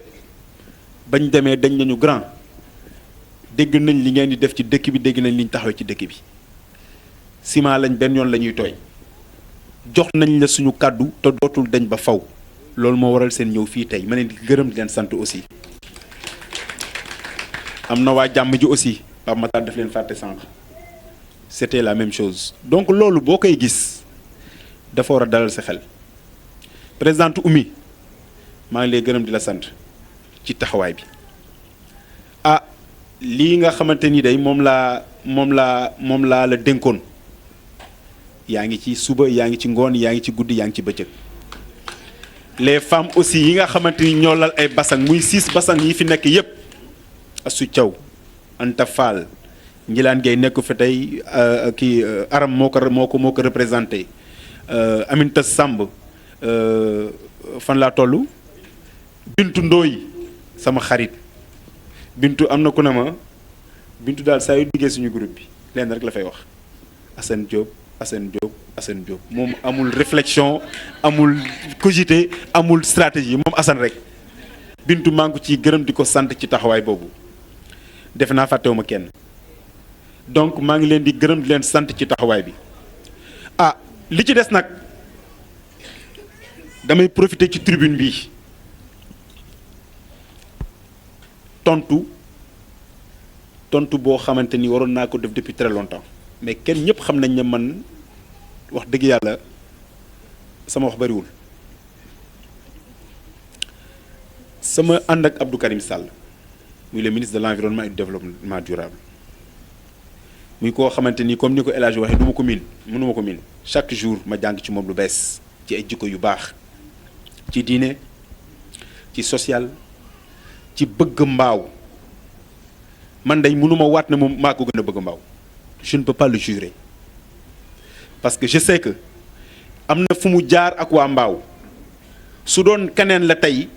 G: bañ demee dañ nañu grand dégg nañ li ngeen di def ci dëkk bi dégg nañ li ñu taxaw ci dëkk bi ciment lañ benn yoon la ñuy tooy jox nañ la suñu kàddu te dootul dañ ba faw loolu moo waral seen ñëw fii tey ma leen di gërëm di leen sant aussi. am na waa jàmm ji aussi Pape Matar daf leen fàtte sànq c'était la même chose donc loolu boo koy gis dafa war a dalal sa xel présidente Oumy. maa ngi lay gërëm di la sant ci taxawaay bi lii nga xamante ni day moom laa la dénkoon yaa ngi ci suba yaa ngi ci ngoon yaa ngi ci guddi yaa ngi ci bëccëg les femmes aussi yi nga xamante ni ñoo lal ay basang muy 6 basang yi fi nekk yépp Assou Thiaw Anta Fall Njilaan Gueye nekk fi tey kii Aram moo ko représenté Aminata Samb fan laa toll Bintu Ndooy sama xarit Bintu am na ku ne ma Bintu daal saa yu duggee suñu groupe bi lenn rek la fay wax Assane Diop Assane Diop Assane Diop moom amul réflexion amul cogité amul stratégie moom Assane rek Bintu maa ngi ko ciy gërëm di ko sant ci taxawaay boobu defe naa fàttewuma kenn donc maa ngi leen di gërëm di leen sant ci taxawaay bi ah li ci des nag damay profiter ci tribune bi tontu boo xamante ni waroon naa ko def depuis très longtemps mais kenn ñëpp xam nañ ne man wax dëgg yàlla sama wax bariwul sama ànd ak Abdou Karim Sall muy le ministre de l'environnement et du développement durable muy koo xamante ni comme ni ko El Hadj waxee du ma ko miin mënuma ko miin chaque jour ma jàng ci moom lu bees ci ay jikko yu baax ci diine ci social ci bëgg mbaaw man day mënuma waat ne moom maa ko gën a bëgg mbaaw je ne peux pas le jurer parce que je sais que am na fu mu jaar ak waa mbaaw su doon keneen la tey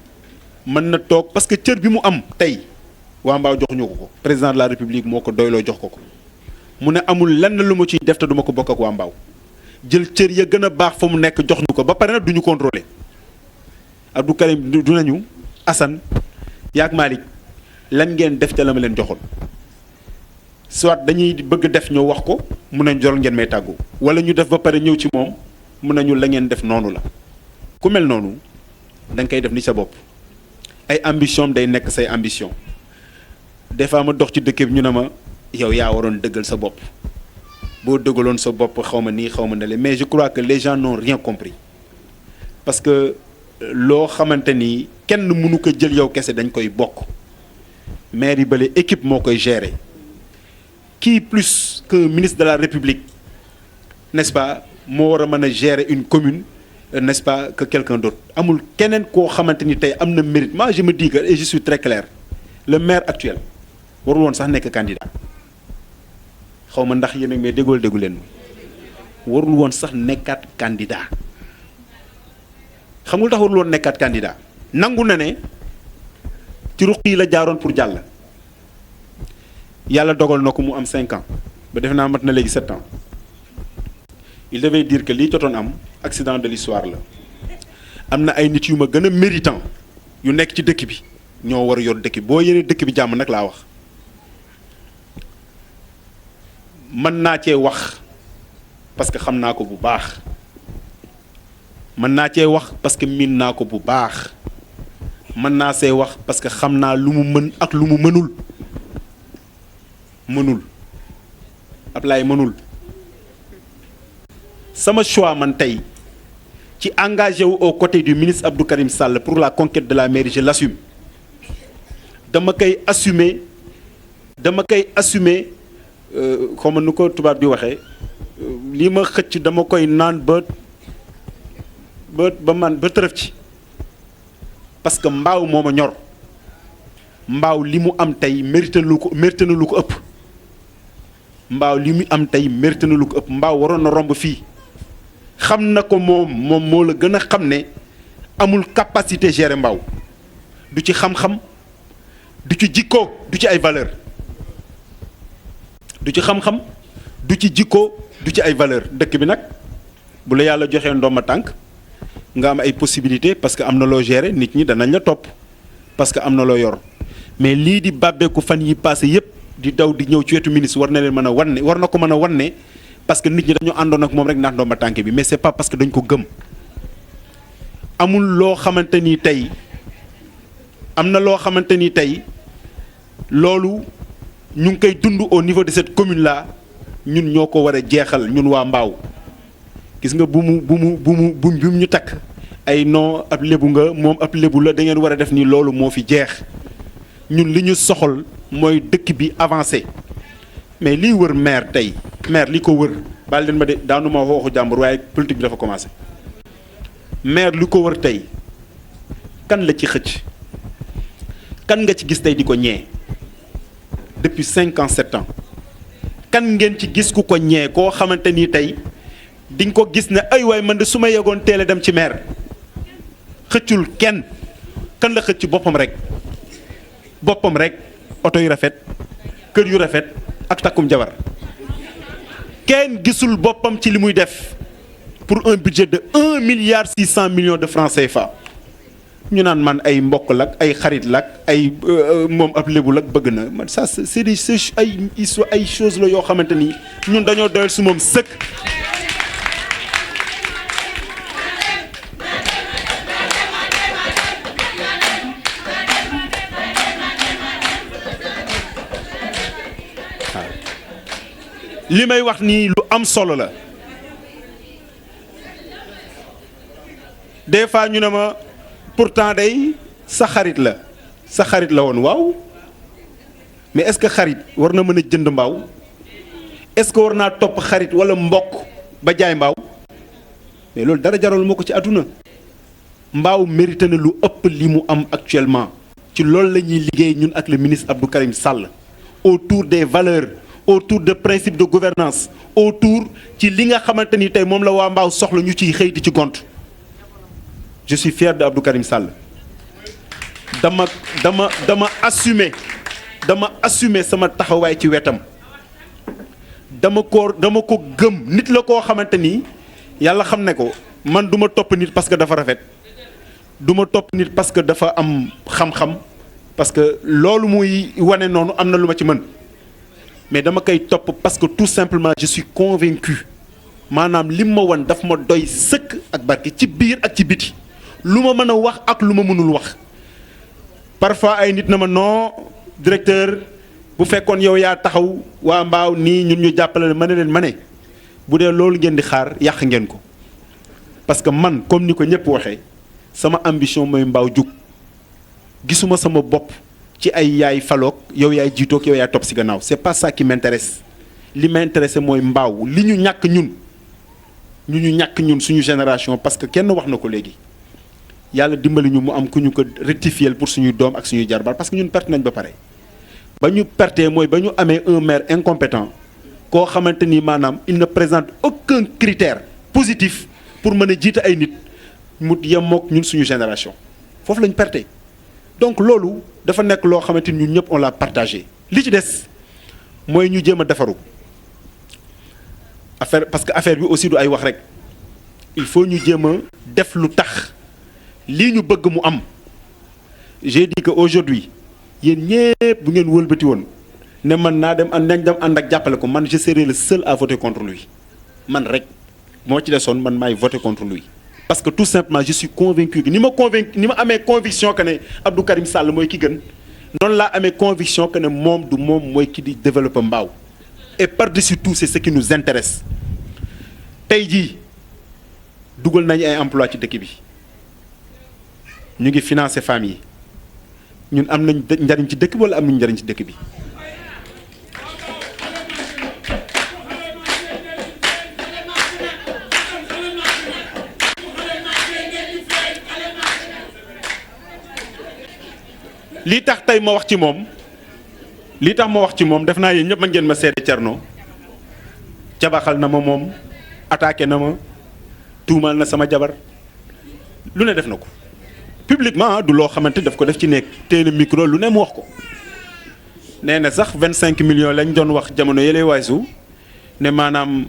G: mën na toog parce que cër bi mu am tey waa mbaaw jox ñu ko président de la république moo ko doyloo jox ko mu ne amul lenn lu ma ciy def te duma ko bokk ak waa mbaaw jël cër ya gën a baax fa mu nekk jox ñu ko ba pare nag du ñu contrôler Abdou Karim du nañu Assane yaag Malick lan ngeen def ca la ma leen joxoon soit dañuy bëgg def ñëw wax ko mun nañ jor ngeen may tàggu wala ñu def ba pare ñëw ci moom mun nañu la ngeen def noonu la ku mel noonu da nga koy def ni sa bopp ay ambition day nekk say ambition des fois ma dox ci dëkk bi ñu ne ma yow yaa waroon dëggal sa bopp boo dëggaloon sa bopp xaw ma nii xaw ma ne mais je crois que les gens n'ont rien compris parce que loo xamante ni kenn mënu ko jël yow kese dañ koy bokk maire yi bële équipe moo koy gérer qui plus que ministre de la République n'est-ce pas moo war a mën a gérer une commune n'est-ce pas que quelqu'un d'autre amul keneen koo xamante ni tey am na mérite moi je me dis que et je suis très clair le maire actuel warul woon sax nekk candidat xaw ma ndax yéen a mais déglu leen warul woon sax nekkaat candidat xam nga lu tax warul woon nekkaat candidat nangu na ne ci ruq yi la jaaroon pour jàll yàlla dogal na ko mu am 5 ans ba defe naa mat na léegi 7 ans il devait dire que lii jotoon am accident de l'histoire la am na ay nit yu ma gën a méritant yu nekk ci dëkk bi ñoo war a yor dëkk bi boo yéene dëkk bi jàmm nag laa wax mën naa cee wax parce que xam naa ko bu baax mën naa cee wax parce que miin naa ko bu baax mën naa see wax parce que xam naa lu mu mën ak lu mu mënul Ablaye mënul sama choix man tey ci engagé wu aux côtés du ministre Abdou Karim Sall pour la conquête de la mairie je l'assume dama koy assumer xaw ma nu ko tubaab di waxee lii ma xëcc dama koy naan ba tërëf ci parce que mbaaw moo ma ñor mbaaw li mu am tey mérité na lu ko ëpp mbaaw li mu am tey mérité na lu ko ëpp mbaaw waroon na romb fii xam na ko moom moo la gën a xam ne amul capacité gérer mbaaw du ci xam-xam du ci jikko du ci ay valeur du ci xam-xam du ci jikko du ci ay valeur dëkk bi nag bu la yàlla joxee ndomba tànk nga am ay possibilités parce que am na loo gérer nit ñi danañ la topp parce que am na loo yor mais lii di bàbbeeku fan yi passé yépp di daw di ñëw ci wetu ministre war na leen mën a wan ne war na ko mën a wan ne parce que nit ñi dañoo àndoon ak moom rek ndax ndomba tànk bi mais c'est pas parce que dañ ko gëm amul loo xamante ni tey am na loo xamante ni tey loolu ñu ngi koy dund au niveau de cette commune là ñun ñoo ko war a jeexal ñun waa Mbao gis nga bu mu ñu takk ay non ab lébu nga moom ab lébu la da ngeen war a def ni loolu moo fi jeex ñun li ñu soxal mooy dëkk bi avancé mais liy wër maire tey maire li ko wër baal leen ma de daanu ma waxu jàmbur waaye politique bi dafa commencé maire li ko wër tey kan la ci xëcc kan nga ci gis tey di ko ñee depuis 5 ans 7 ans kan ngeen ci gis ku ko ñee koo xamante ni tey di nga ko gis ne ay waay man de su ma yegoon teel a dem ci maire xëccul kenn kan la xëcc ci boppam rek oto yu rafet kër yu rafet ak takkum jabar kenn gisul boppam ci li muy def pour un budget de 1 milliard 600 millions de francs CFA ñu naan man ay mbokk lak ay xarit lak ay moom ab lébu lak bëgg na man ça c'est des ay choses la yoo xamante ni ñun dañoo doyal su moom sëkk. li may wax nii lu am solo la des fois ñu ne ma pourtant day sa xarit la woon waaw mais est-ce que xarit war na mën a jënd mbaaw est-ce que war naa topp xarit walla mbokk ba jaay mbaaw mais loolu dara jaral moo ko ci àdduna mbaaw mérité na lu ëpp li mu am actuellement ci loolu la ñuy liggéey ñun ak le ministre Abdou Karim Sall autour des valeurs autour de principes de gouvernance autour ci li nga xamante ni tey moom la waa mbaaw soxla ñu ciy xëy di ci gont je suis fier de Abdou Karim Sall dama assumer sama taxawaay ci wetam dama ko gëm nit la koo xamante ni yàlla xam ne ko man du ma topp nit parce que dafa rafet du ma topp nit parce que dafa am xam-xam parce que loolu muy wane noonu am na lu ma ci mën mais dama koy topp parce que tout simplement je suis convaincu maanaam lim ma wan daf ma doy sëkk ak barke ci biir ak ci biti lu ma mën a wax ak lu ma mënul wax parfois ay nit na ma non directeur bu fekkoon yow yaa taxaw waa mbaaw nii ñun ñu jàppale ma ne leen ma ne bu dee loolu ngeen di xaar yàq ngeen ko parce que man comme ni ko ñëpp waxee sama ambition mooy mbaaw jug gisuma sama bopp ci ay yaay faloog yow yaay jiitoog yow yaay topp si gannaaw c'est pas ça qui m'intéresse li m'intéresse mooy mbaaw li ñu ñàkk ñun suñu génération parce que kenn wax na ko léegi yàlla dimbali ñu mu am ku ñu ko rectifier pour suñuy doom ak suñuy jarbaat parce que ñun perte nañ ba pare ba ñu pertee mooy ba ñu amee un maire incompétent koo xamante ni maanaam il ne présente aucun critère positif pour mën a jiite ay nit mu yemook ñun suñu génération foofu lañ perte donc loolu dafa nekk loo xamante ni ñun ñëpp on l'a partagé li ci des mooy ñu jéem a defaru parce que affaire bi aussi du ay wax rek il faut ñu jéem a def lu tax lii ñu bëgg mu am j'ai dit que aujourd'hui yéen ñëpp bu ngeen wëlbati woon ne man nañ dem ànd ak jàppale ko man je serai le seul à voter contre lui man rek moo ci desoon man maay voter contre lui parce que tout simplement je suis convaincu que ni ma amee conviction que ne Abdou Karim Sall mooy ki gën noonu laa amee conviction que ne moom mooy ki di développer mbaaw et par-dessus tout c'est ce qui nous intéresse tey jii dugal nañu ay emploi ci dëkk bi ñu ngi financer femmes yi ñun am nañ njariñ ci dëkk bi wala am nañu njariñ ci dëkk bi lii tax tey ma wax ci moom def naa yéen ñëpp ma ngeen ma seede Thierno cabaxal na ma moom attaqué na ma tuumal na sama jabar lu ne def na ko publiquement du loo xamante daf ko def ci nekk téye na micro lu ne mu wax ko nee na sax 25 millions lañ doon wax jamono yële waysu ne maanaam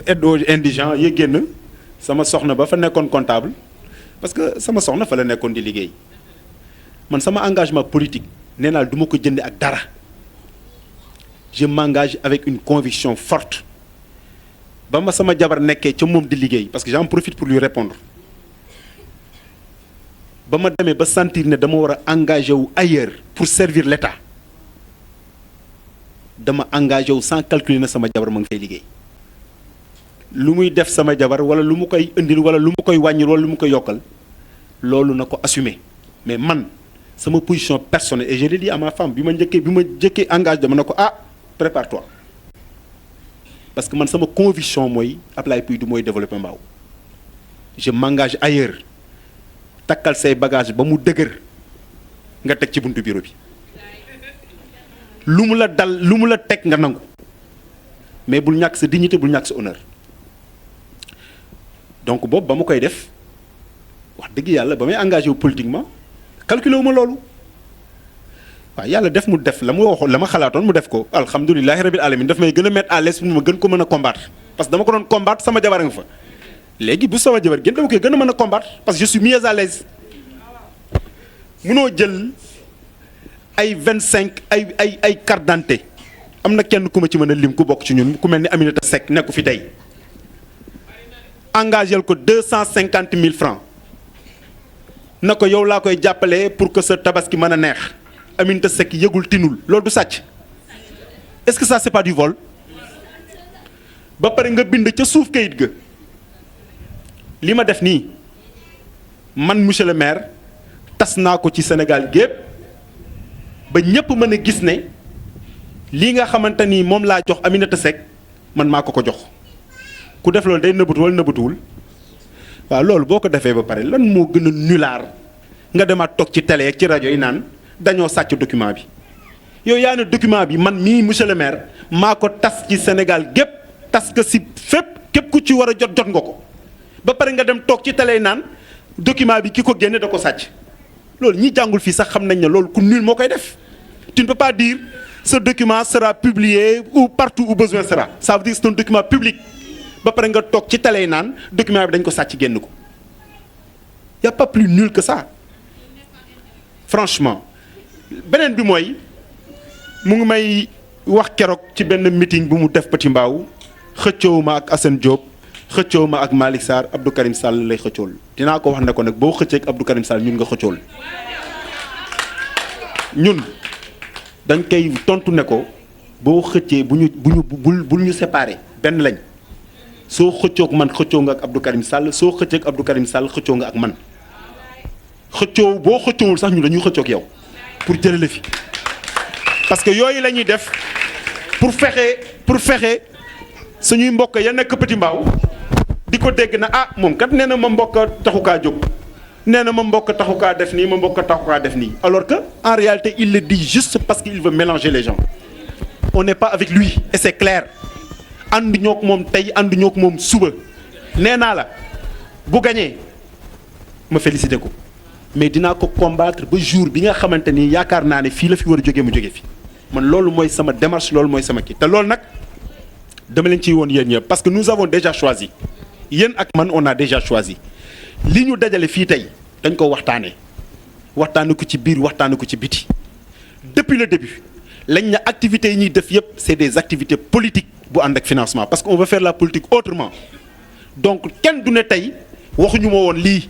G: aide aux indigents yi génn sama soxna ba fa nekkoon comptable parce que sama soxna fa la nekkoon di liggéey man sama engagement politique nee naa du ma ko jënd ak dara je m'engage avec une conviction forte ba ma sama jabar nekkee ca moom di liggéey parce que j'en profite pour lui répondre ba ma demee ba sentir ne dama war a engagé wu ailleurs pour servir l'État dama engagé wu sans calculer na sama jabar ma ngi fay liggéey lu muy def sama jabar wala lu mu koy indil wala lu mu koy wàññil wala lu mu koy yokkal loolu na ko assumer mais man sama position personnelle et je l'ai dit à ma femme bi ma njëkkee engagé dama ne ko prépare-toi parce que man sama conviction mooy Ablaye Pouye mooy développer mbaaw je m'engage ailleurs takkal say bagage ba mu dëgër nga teg ci buntu bureau bi lu mu la dal lu mu la teg nga nangu mais bul ñàkk sa dignité bul ñàkk sa honneur donc boobu ba ma koy def wax dëgg yàlla ba may engagé wu politiquement calculé wu ma loolu waaw yàlla def mu def la ma waxoon la ma xalaatoon mu def ko alhamdulilahi rabil alamin daf may gën a mettre à l'aise pour ma gën ko mën a combattre parce que dama ko doon combattre sama jabar nga fa léegi bu sama jabar gën dama koy gën a mën a combattre parce que je suis mieux à l'aise munoo jël ay 25 ay carte d'identité am na kenn ku ma ci mën a lim ku bokk ci ñun ku mel ni Aminata Seck nekku fi tey engagé ko 250 000 francs na ko yow laa koy jàppale pour que sa tabaski mën a neex Aminata Seck yëgul tinul loolu du sàcc est-ce que ça c'est pas du vol ba pare nga bind ca suuf kayit ga li ma def nii man monsieur le maire tas naa ko ci Sénégal gépp ba ñépp mën a gis ne lii nga xamante ni moom laa jox Aminata Seck man maa ko jox ku def loolu day nëbbatu wala nëbbatuwul waaw loolu boo ko defee ba pare lan moo gën a nulaar nga demaat toog ci télé ak ci rajo yi naan dañoo sàcc document bi yow yaa ne document bi man mii monsieur le maire maa ko tas ci Sénégal gépp tas ko si fépp képp ku ci war a jot nga ko ba pare nga dem toog ci télé naan document bi ki ko génne da ko sàcc loolu ñi jàngul fii sax xam nañ ne loolu ku nul moo koy def tu ne peux pas dire ce document sera publié ou partout où besoin sera ça veut dire c'est un document public ba pare nga toog ci télé naan document bi dañ ko sàcc génn ko y a pas plus nul que ça franchement beneen bi mooy mu ngi may wax keroog ci benn meeting bu mu def Petit Mbao xëccoowu ma ak Assane Diop xëccoowu ma ak Malick Sarr Abdou Karim Sall lay xëccool dinaa ko wax ne ko nag boo xëccee ak Abdou Karim Sall ñun nga xëccool ñun dañ koy tontu ne ko boo xëccee bul ñu séparé benn lañ soo xëccoog man xëccoo nga ak Abdou Karim Sall soo xëccee ak Abdou Karim Sall xëccoo nga ak man xëccoo boo xëccoowul sax ñu dañuy xëccoog yow pour jëlee la fi parce que yooyu la ñuy def pour fexe suñuy mbokk ya nekk Petit Mbao di ko dégg na ah moom kat nee na ma mbokk taxu kaa jóg nee na ma mbokk taxu kaa def nii ma mbokk taxu kaa def nii alors que en réalité il le dit juste parce qu'il veut mélanger les gens on n'est pas avec lui et c'est clair ànduñoo ak moom tey ànduñoo ak moom suba nee naa la bu gañee ma félicité ko mais dinaa ko combattre ba jour bi nga xamante ni yaakaar naa ne fii la fi war a jógee mu jógee fi man loolu mooy sama démarche loolu mooy sama kii te loolu nag dama leen ciy woon yéen ñëpp parce que nous avons déjà choisi yéen ak man on a déjà choisi li ñu dajale fii tey dañ ko waxtaane ko ci biir waxtaane ko ci biti depuis le début lañ na activités yi ñuy def yëpp c'est des activités politiques bu ànd ak financement parce que on veut faire la politique autrement donc kenn du ne tey waxuñu ma woon lii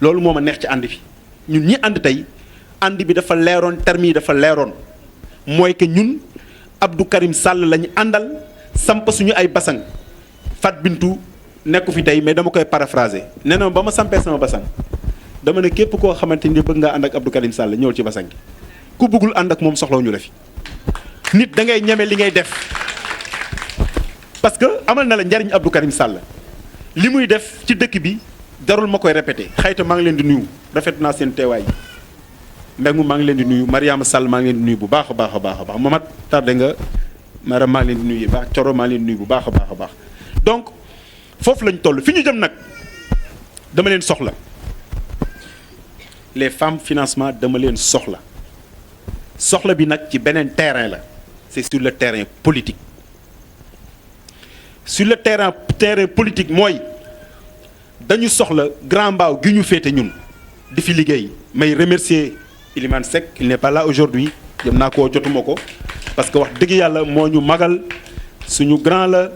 G: loolu moo ma neex ci ànd bi ñun ñi ànd tey ànd bi dafa leeroon termes yi dafa leeroon mooy que ñun Abdou Karim Sall lañu àndal samp suñu ay basang Fat Bintou nekku fi tey mais dama koy paraphraser nee na ba ma sampee sama basang dama ne képp koo xamante ni bëgg ngaa ànd ak Abdou Karim Sall ñëwal ci basang gi ku bëggul ànd ak moom soxlawu ñu la fi nit da ngay ñeme li ngay def parce que amal na la njariñ Abdou Karim Sall li muy def ci dëkk bi darul ma koy répété xayta maa ngi leen di nuyu rafet naa seen teewaay Mbengue maa ngi leen di nuyu Mariama Sall maa ngi leen di nuyu bu baax a baax a baax a baax Mamat tardé nga maanaam maa ngi leen di nuyu bu baax Coro maa ngi leen di nuyu bu baax a baax a baax donc foofu lañ toll fi ñu jëm nag dama leen soxla les femmes financement dama leen soxla bi nag ci beneen terrain la c'est sur le terrain politique sur le terrain politique mooy dañu soxla Grand Mbao gi ñu féete ñun di fi liggéey may remercier Ilimane Seck il n'est pas là aujourd'hui jëm naa koo jotuma ko parce que wax dëgg yàlla moo ñu magal suñu grand la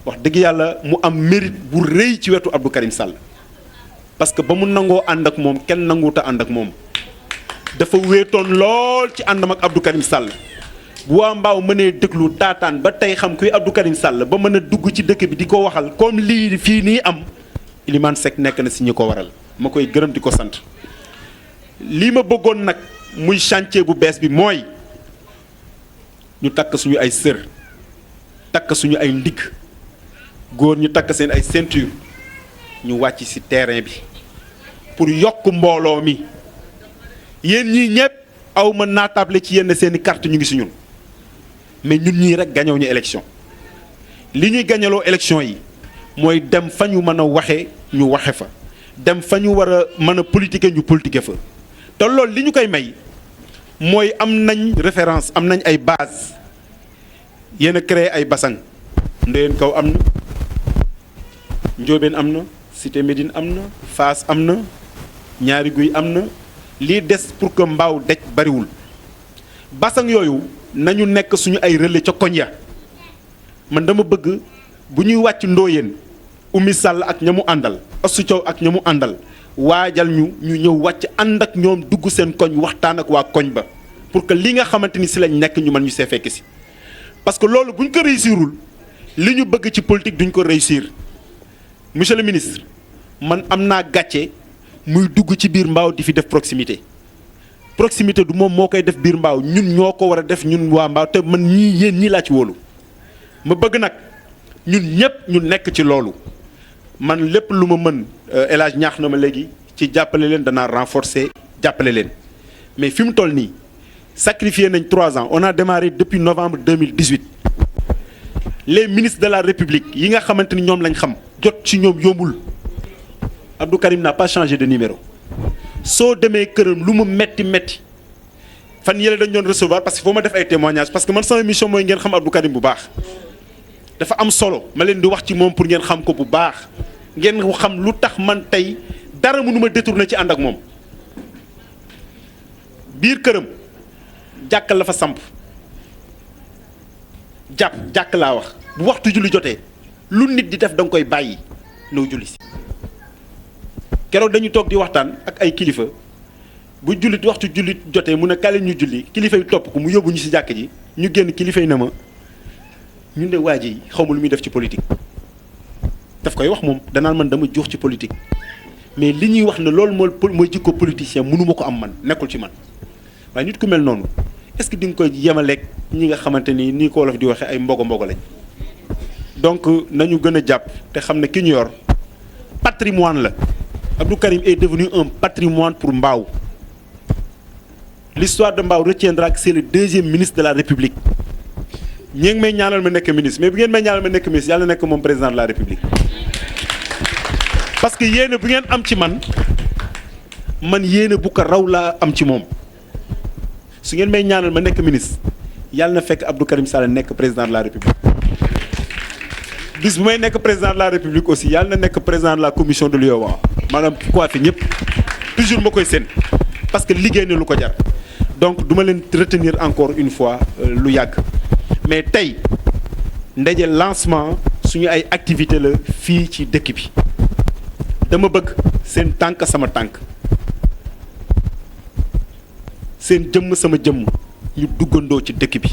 G: wax dëgg yàlla mu am mérite bu rëy ci wetu Abdou Karim Sall parce que ba mu nangoo ànd ak moom kenn nanguuta ànd ak moom dafa wéetoon lool ci àndam ak Abdou Karim Sall bu waa Mbao mënee déglu taataan ba tey xam kuy Abdou Karim Sall ba mën a dugg ci dëkk bi di ko waxal comme lii fii nii am Ilimane Seck nekk na si ñi ko waral ma koy gërëm di ko sant lii ma bëggoon nag muy chantier bu bees bi mooy ñu takk suñu ay sër takk suñu ay ndigg góor ñu takk seen ay ceinture ñu wàcc ci terrain bi pour yokk mbooloo mi yéen ñii ñëpp aw ma naatable ci yenn seeni carte ñu ngi si ñun mais ñun ñii rek gañoo ñu élection li ñuy gañaloo élection yi mooy dem fa ñu mën a waxee ñu waxe fa dem fa ñu war a mën a politiquer ñu politiquer fa te loolu li ñu koy may mooy am nañ référence am nañ ay base yéen a créé ay basang Ndoyeen Kaw am na Njóobeen am na Cité Médine am na Fass am na Ñaari Guy am na lii des pour que mbaaw dej bariwul basang yooyu nañu nekk suñu ay relais ca koñ ya man dama bëgg bu ñuy wàcc Ndoyeen Oumy Sall ak ña mu àndal Astou Thiaw ak ña mu àndal waajal ñu ñëw wàcc ànd ak ñoom dugg seen koñ waxtaan ak waa koñ ba pour que li nga xamante ni si lañ nekk ñu mën ñu see fekk si parce que loolu bu ñu ko réussirul li ñu bëgg ci politique duñ ko réussir monsieur le ministre man am naa gàcce muy dugg ci biir mbaaw di fi def proximité du moom moo koy def biir mbaaw ñun ñoo ko war a def ñun waa mbaaw te man ñii yéen ñii laa ci wóolu ma bëgg nag ñun ñëpp ñu nekk ci loolu man lépp lu ma mën El Hadj ñaax na ma léegi ci jàppale leen danaa renforcer jàppale leen mais fi mu toll nii sacrifié nañ 3 ans on a démarré depuis novembre 2018 les ministres de la République yi nga xamante ni ñoom lañ xam jot ci ñoom yombul Abdou Karim n'a pas changé de numéro soo demee këram lu mu metti fan yële dañ doon recevoir parce que foo ma def ay témoignages parce que man sama mission mooy ngeen xam Abdou Karim bu baax dafa am solo ma leen di wax ci moom pour ngeen xam ko bu baax ngeen xam lu tax man tey dara mënu ma détourné ci ànd ak moom biir këram jàkk la fa samp jàkk laa wax bu waxtu julli jotee lu nit di def da nga koy bàyyi noo julli si keroog dañu toog di waxtaan ak ay kilifa bu jullit waxtu jullit jotee mu ne kale ñu julli kilifa yi topp ko mu yóbbu ñu si jàkk ji ñu génn kilifa yi na ma ñun de waa ji xaw ma lu muy def ci politique daf koy wax moom danaan man dama juux ci politique mais li ñuy wax ne loolu mooy jikko politicien mënu ma ko am man nekkul ci man waaye nit ku mel noonu est-ce que di nga koy yemaleeg ñi nga xamante ni ko wolof di waxee ay mbogo lañ donc nañu gën a jàpp te xam ne ki ñu yor patrimoine la Abdou Karim est devenu un patrimoine pour Mbao l'histoire de Mbao retiendra que c'est le 2e ministre de la République ñi ngi may ñaanal ma nekk ministre mais bu ngeen may ñaanal ma nekk ministre yàlla nekk moom président de la République parce que yéene bu ngeen am ci man yéene bu ko raw laa am ci moom su ngeen may ñaanal ma nekk ministre yàlla na fekk Abdou Karim Sall nekk président de la République bis bu may nekk président de la République aussi yàlla na nekk président de la commission de l'UEMOA maanaam quoi fi ñëpp toujours ma koy seen parce que liggéey na lu ko jar donc duma leen retenir encore une fois lu yàgg mais tey ndaje lancement suñu ay activité la fii ci dëkk bi dama bëgg seen tànk sama tànk seen jëmm sama jëmm ñu duggandoo ci dëkk bi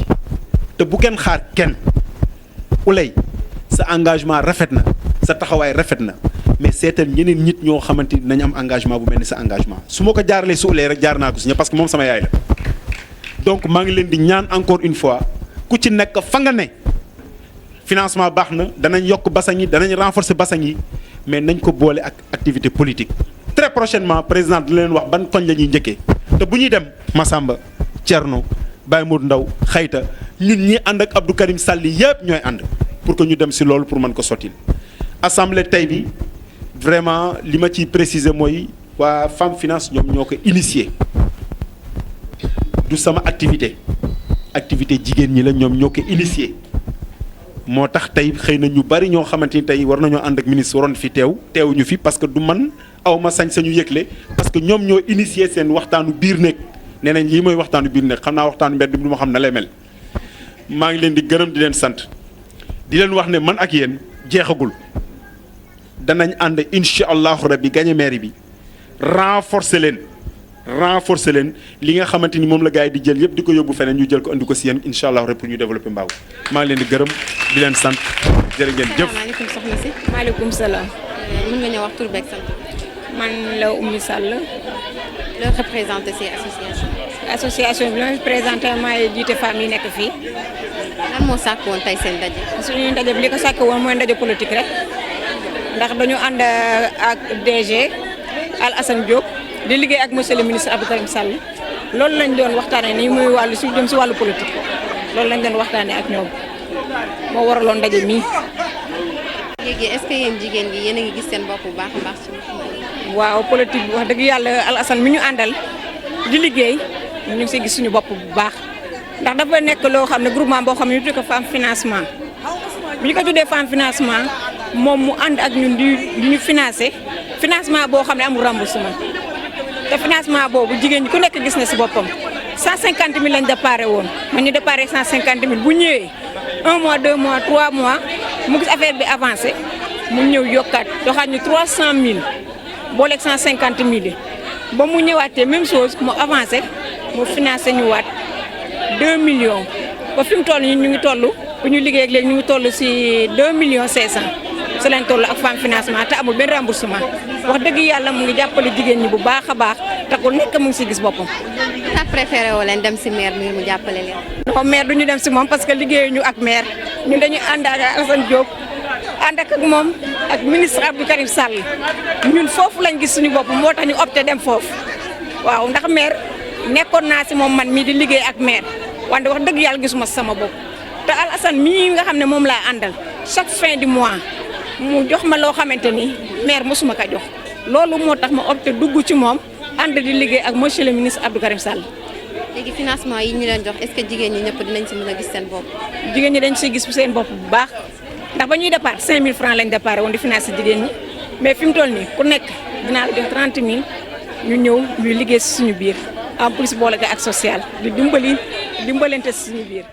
G: te bu kenn xaar kenn ulay sa engagement rafet na sa taxawaay rafet na mais seetal ñeneen nit ñoo xamante ni nañ am engagement bu mel ni sa engagement su ma ko jaaralee su ulay rek jaar naa ko si ñëpp parce que moom sama yaay la donc maa ngi leen di ñaan encore une fois ku ci nekk fa nga ne financement baax na danañ yokk basang yi danañ renforcer basang yi mais nañ ko boole ak activité politique très prochainement président di leen wax ban koñ la ñuy njëkkee te bu ñuy dem Massamba Thierno Baye Modou Ndaw Xayta ñun ñi ànd ak Abdou Karim Sall yëpp ñooy ànd pour que ñu dem si loolu pour mën ko sottil assemblée tey bi vraiment li ma ciy préciser mooy waa Femme Finance ñoom ñoo ko initié du sama activité jigéen ñi la ñoom ñoo ko initié moo tax tey xëy na ñu bari ñoo xamante ni tey war nañoo ànd ak ministre waroon fi teewuñu fi parce que du man aw ma sañ sañu yëgle parce que ñoom ñoo initié seen waxtaanu biir nekk nee nañ lii mooy waxtaanu biir nekk xam naa waxtaanu mbedd du ma xam na lay mel maa ngi leen di gërëm di leen sant di leen wax ne man ak yéen jeexagul danañ ànd incha allahu rabbi gagné mairie bi renforcer leen li nga xamante ni moom la gars yi di jël yëpp di ko yóbbu feneen ñu jël ko andi ko si yéen incha allah rek pour ñu développer Mbao maa ngi leen di gërëm di leen sant jërë ngeen jëf.
H: salaamaaleykum soxna si.
I: maaleykum salaam.
H: mën nga ñëw wax tur beeg sant.
I: man la Oumy Sall.
H: loo représenté ci association.
I: association bi la ma présenté maay jiite femmes yi nekk fii.
H: lan moo sàkk woon tey seen ndaje.
I: suñu ndaje bi li ko sàkk woon mooy ndaje politique rek ndax dañu ànd ak DG Al Assane Diop. di liggéey ak monsieur le ministre Abdou Karim Sall loolu lañ doon waxtaanee nii muy wàllu si jëm si wàllu politique loolu lañ doon waxtaanee ak ñoom moo waraloon ndaje mii.
H: léegi est-ce que yéen jigéen gi yéen a ngi gis seen bopp bu baax a baax ci
I: waaw politique bi wax dëgg yàlla Alassane mi ñu àndal di liggéey ñu ngi siy gis suñu bopp bu baax ndax dafa nekk loo xam ne groupement boo xam ne ñu tuddee ko femme financement bi ñu ko tuddee femme financement moom mu ànd ak ñun di ñu financement boo xam ne amul remboursement te financement boobu jigéen ñi ku nekk gis na si boppam 150 000 lañ déparé woon man ñu déparé 150 000 bu ñëwee 1 mois 2 mois 3 mois mu gis affaire bi avancé mu ñëw yokkaat doxaat ñu 300 000 booleeg 150 000 ba mu ñëwaatee même chose mu avancé mu financé ñu waat 2 millions ba fi mu toll ñu ngi toll bu ñu liggéey ak léegi ñu ngi toll si 2 millions 500 su leen toll ak femme financement te amul benn remboursement wax dëgg yàlla mu ngi jàppale jigéen ñi bu baax a baax te ku nekk mu ngi si gis boppam.
H: tax préféré woo leen dem si maire mi mu jàppale leen.
I: non maire du ñu dem si moom parce que liggéeyuñu ak maire ñun dañuy ànd ak Alassane Diop ànd ak moom ak ministre Abdou Karim Sall ñun foofu lañ gis suñu bopp moo tax ñu opté dem foofu waaw ndax maire nekkoon naa si moom man mii di liggéey ak maire wante wax dëgg yàlla gisuma sama bopp te Alassane mii nga xam ne moom laa àndal chaque fin du mois mu jox ma loo xamante ni maire mosuma ko jox loolu moo tax ma opté dugg ci moom ànd di liggéey ak monsieur le ministre Abdou Karim Sall.
H: léegi financement yi ñu leen jox est-ce que jigéen ñi ñëpp dinañ si mën a gis seen bopp.
I: jigéen ñi dañ si gis seen bopp bu baax ndax ba ñuy départ 5000 francs lañ départ woon di financer jigéen ñi mais fi mu toll nii ku nekk dinaa la jox 30 000 ñu ñëw ñuy liggéey si suñu biir en plus boole ko ak social di dimbalante si suñu biir.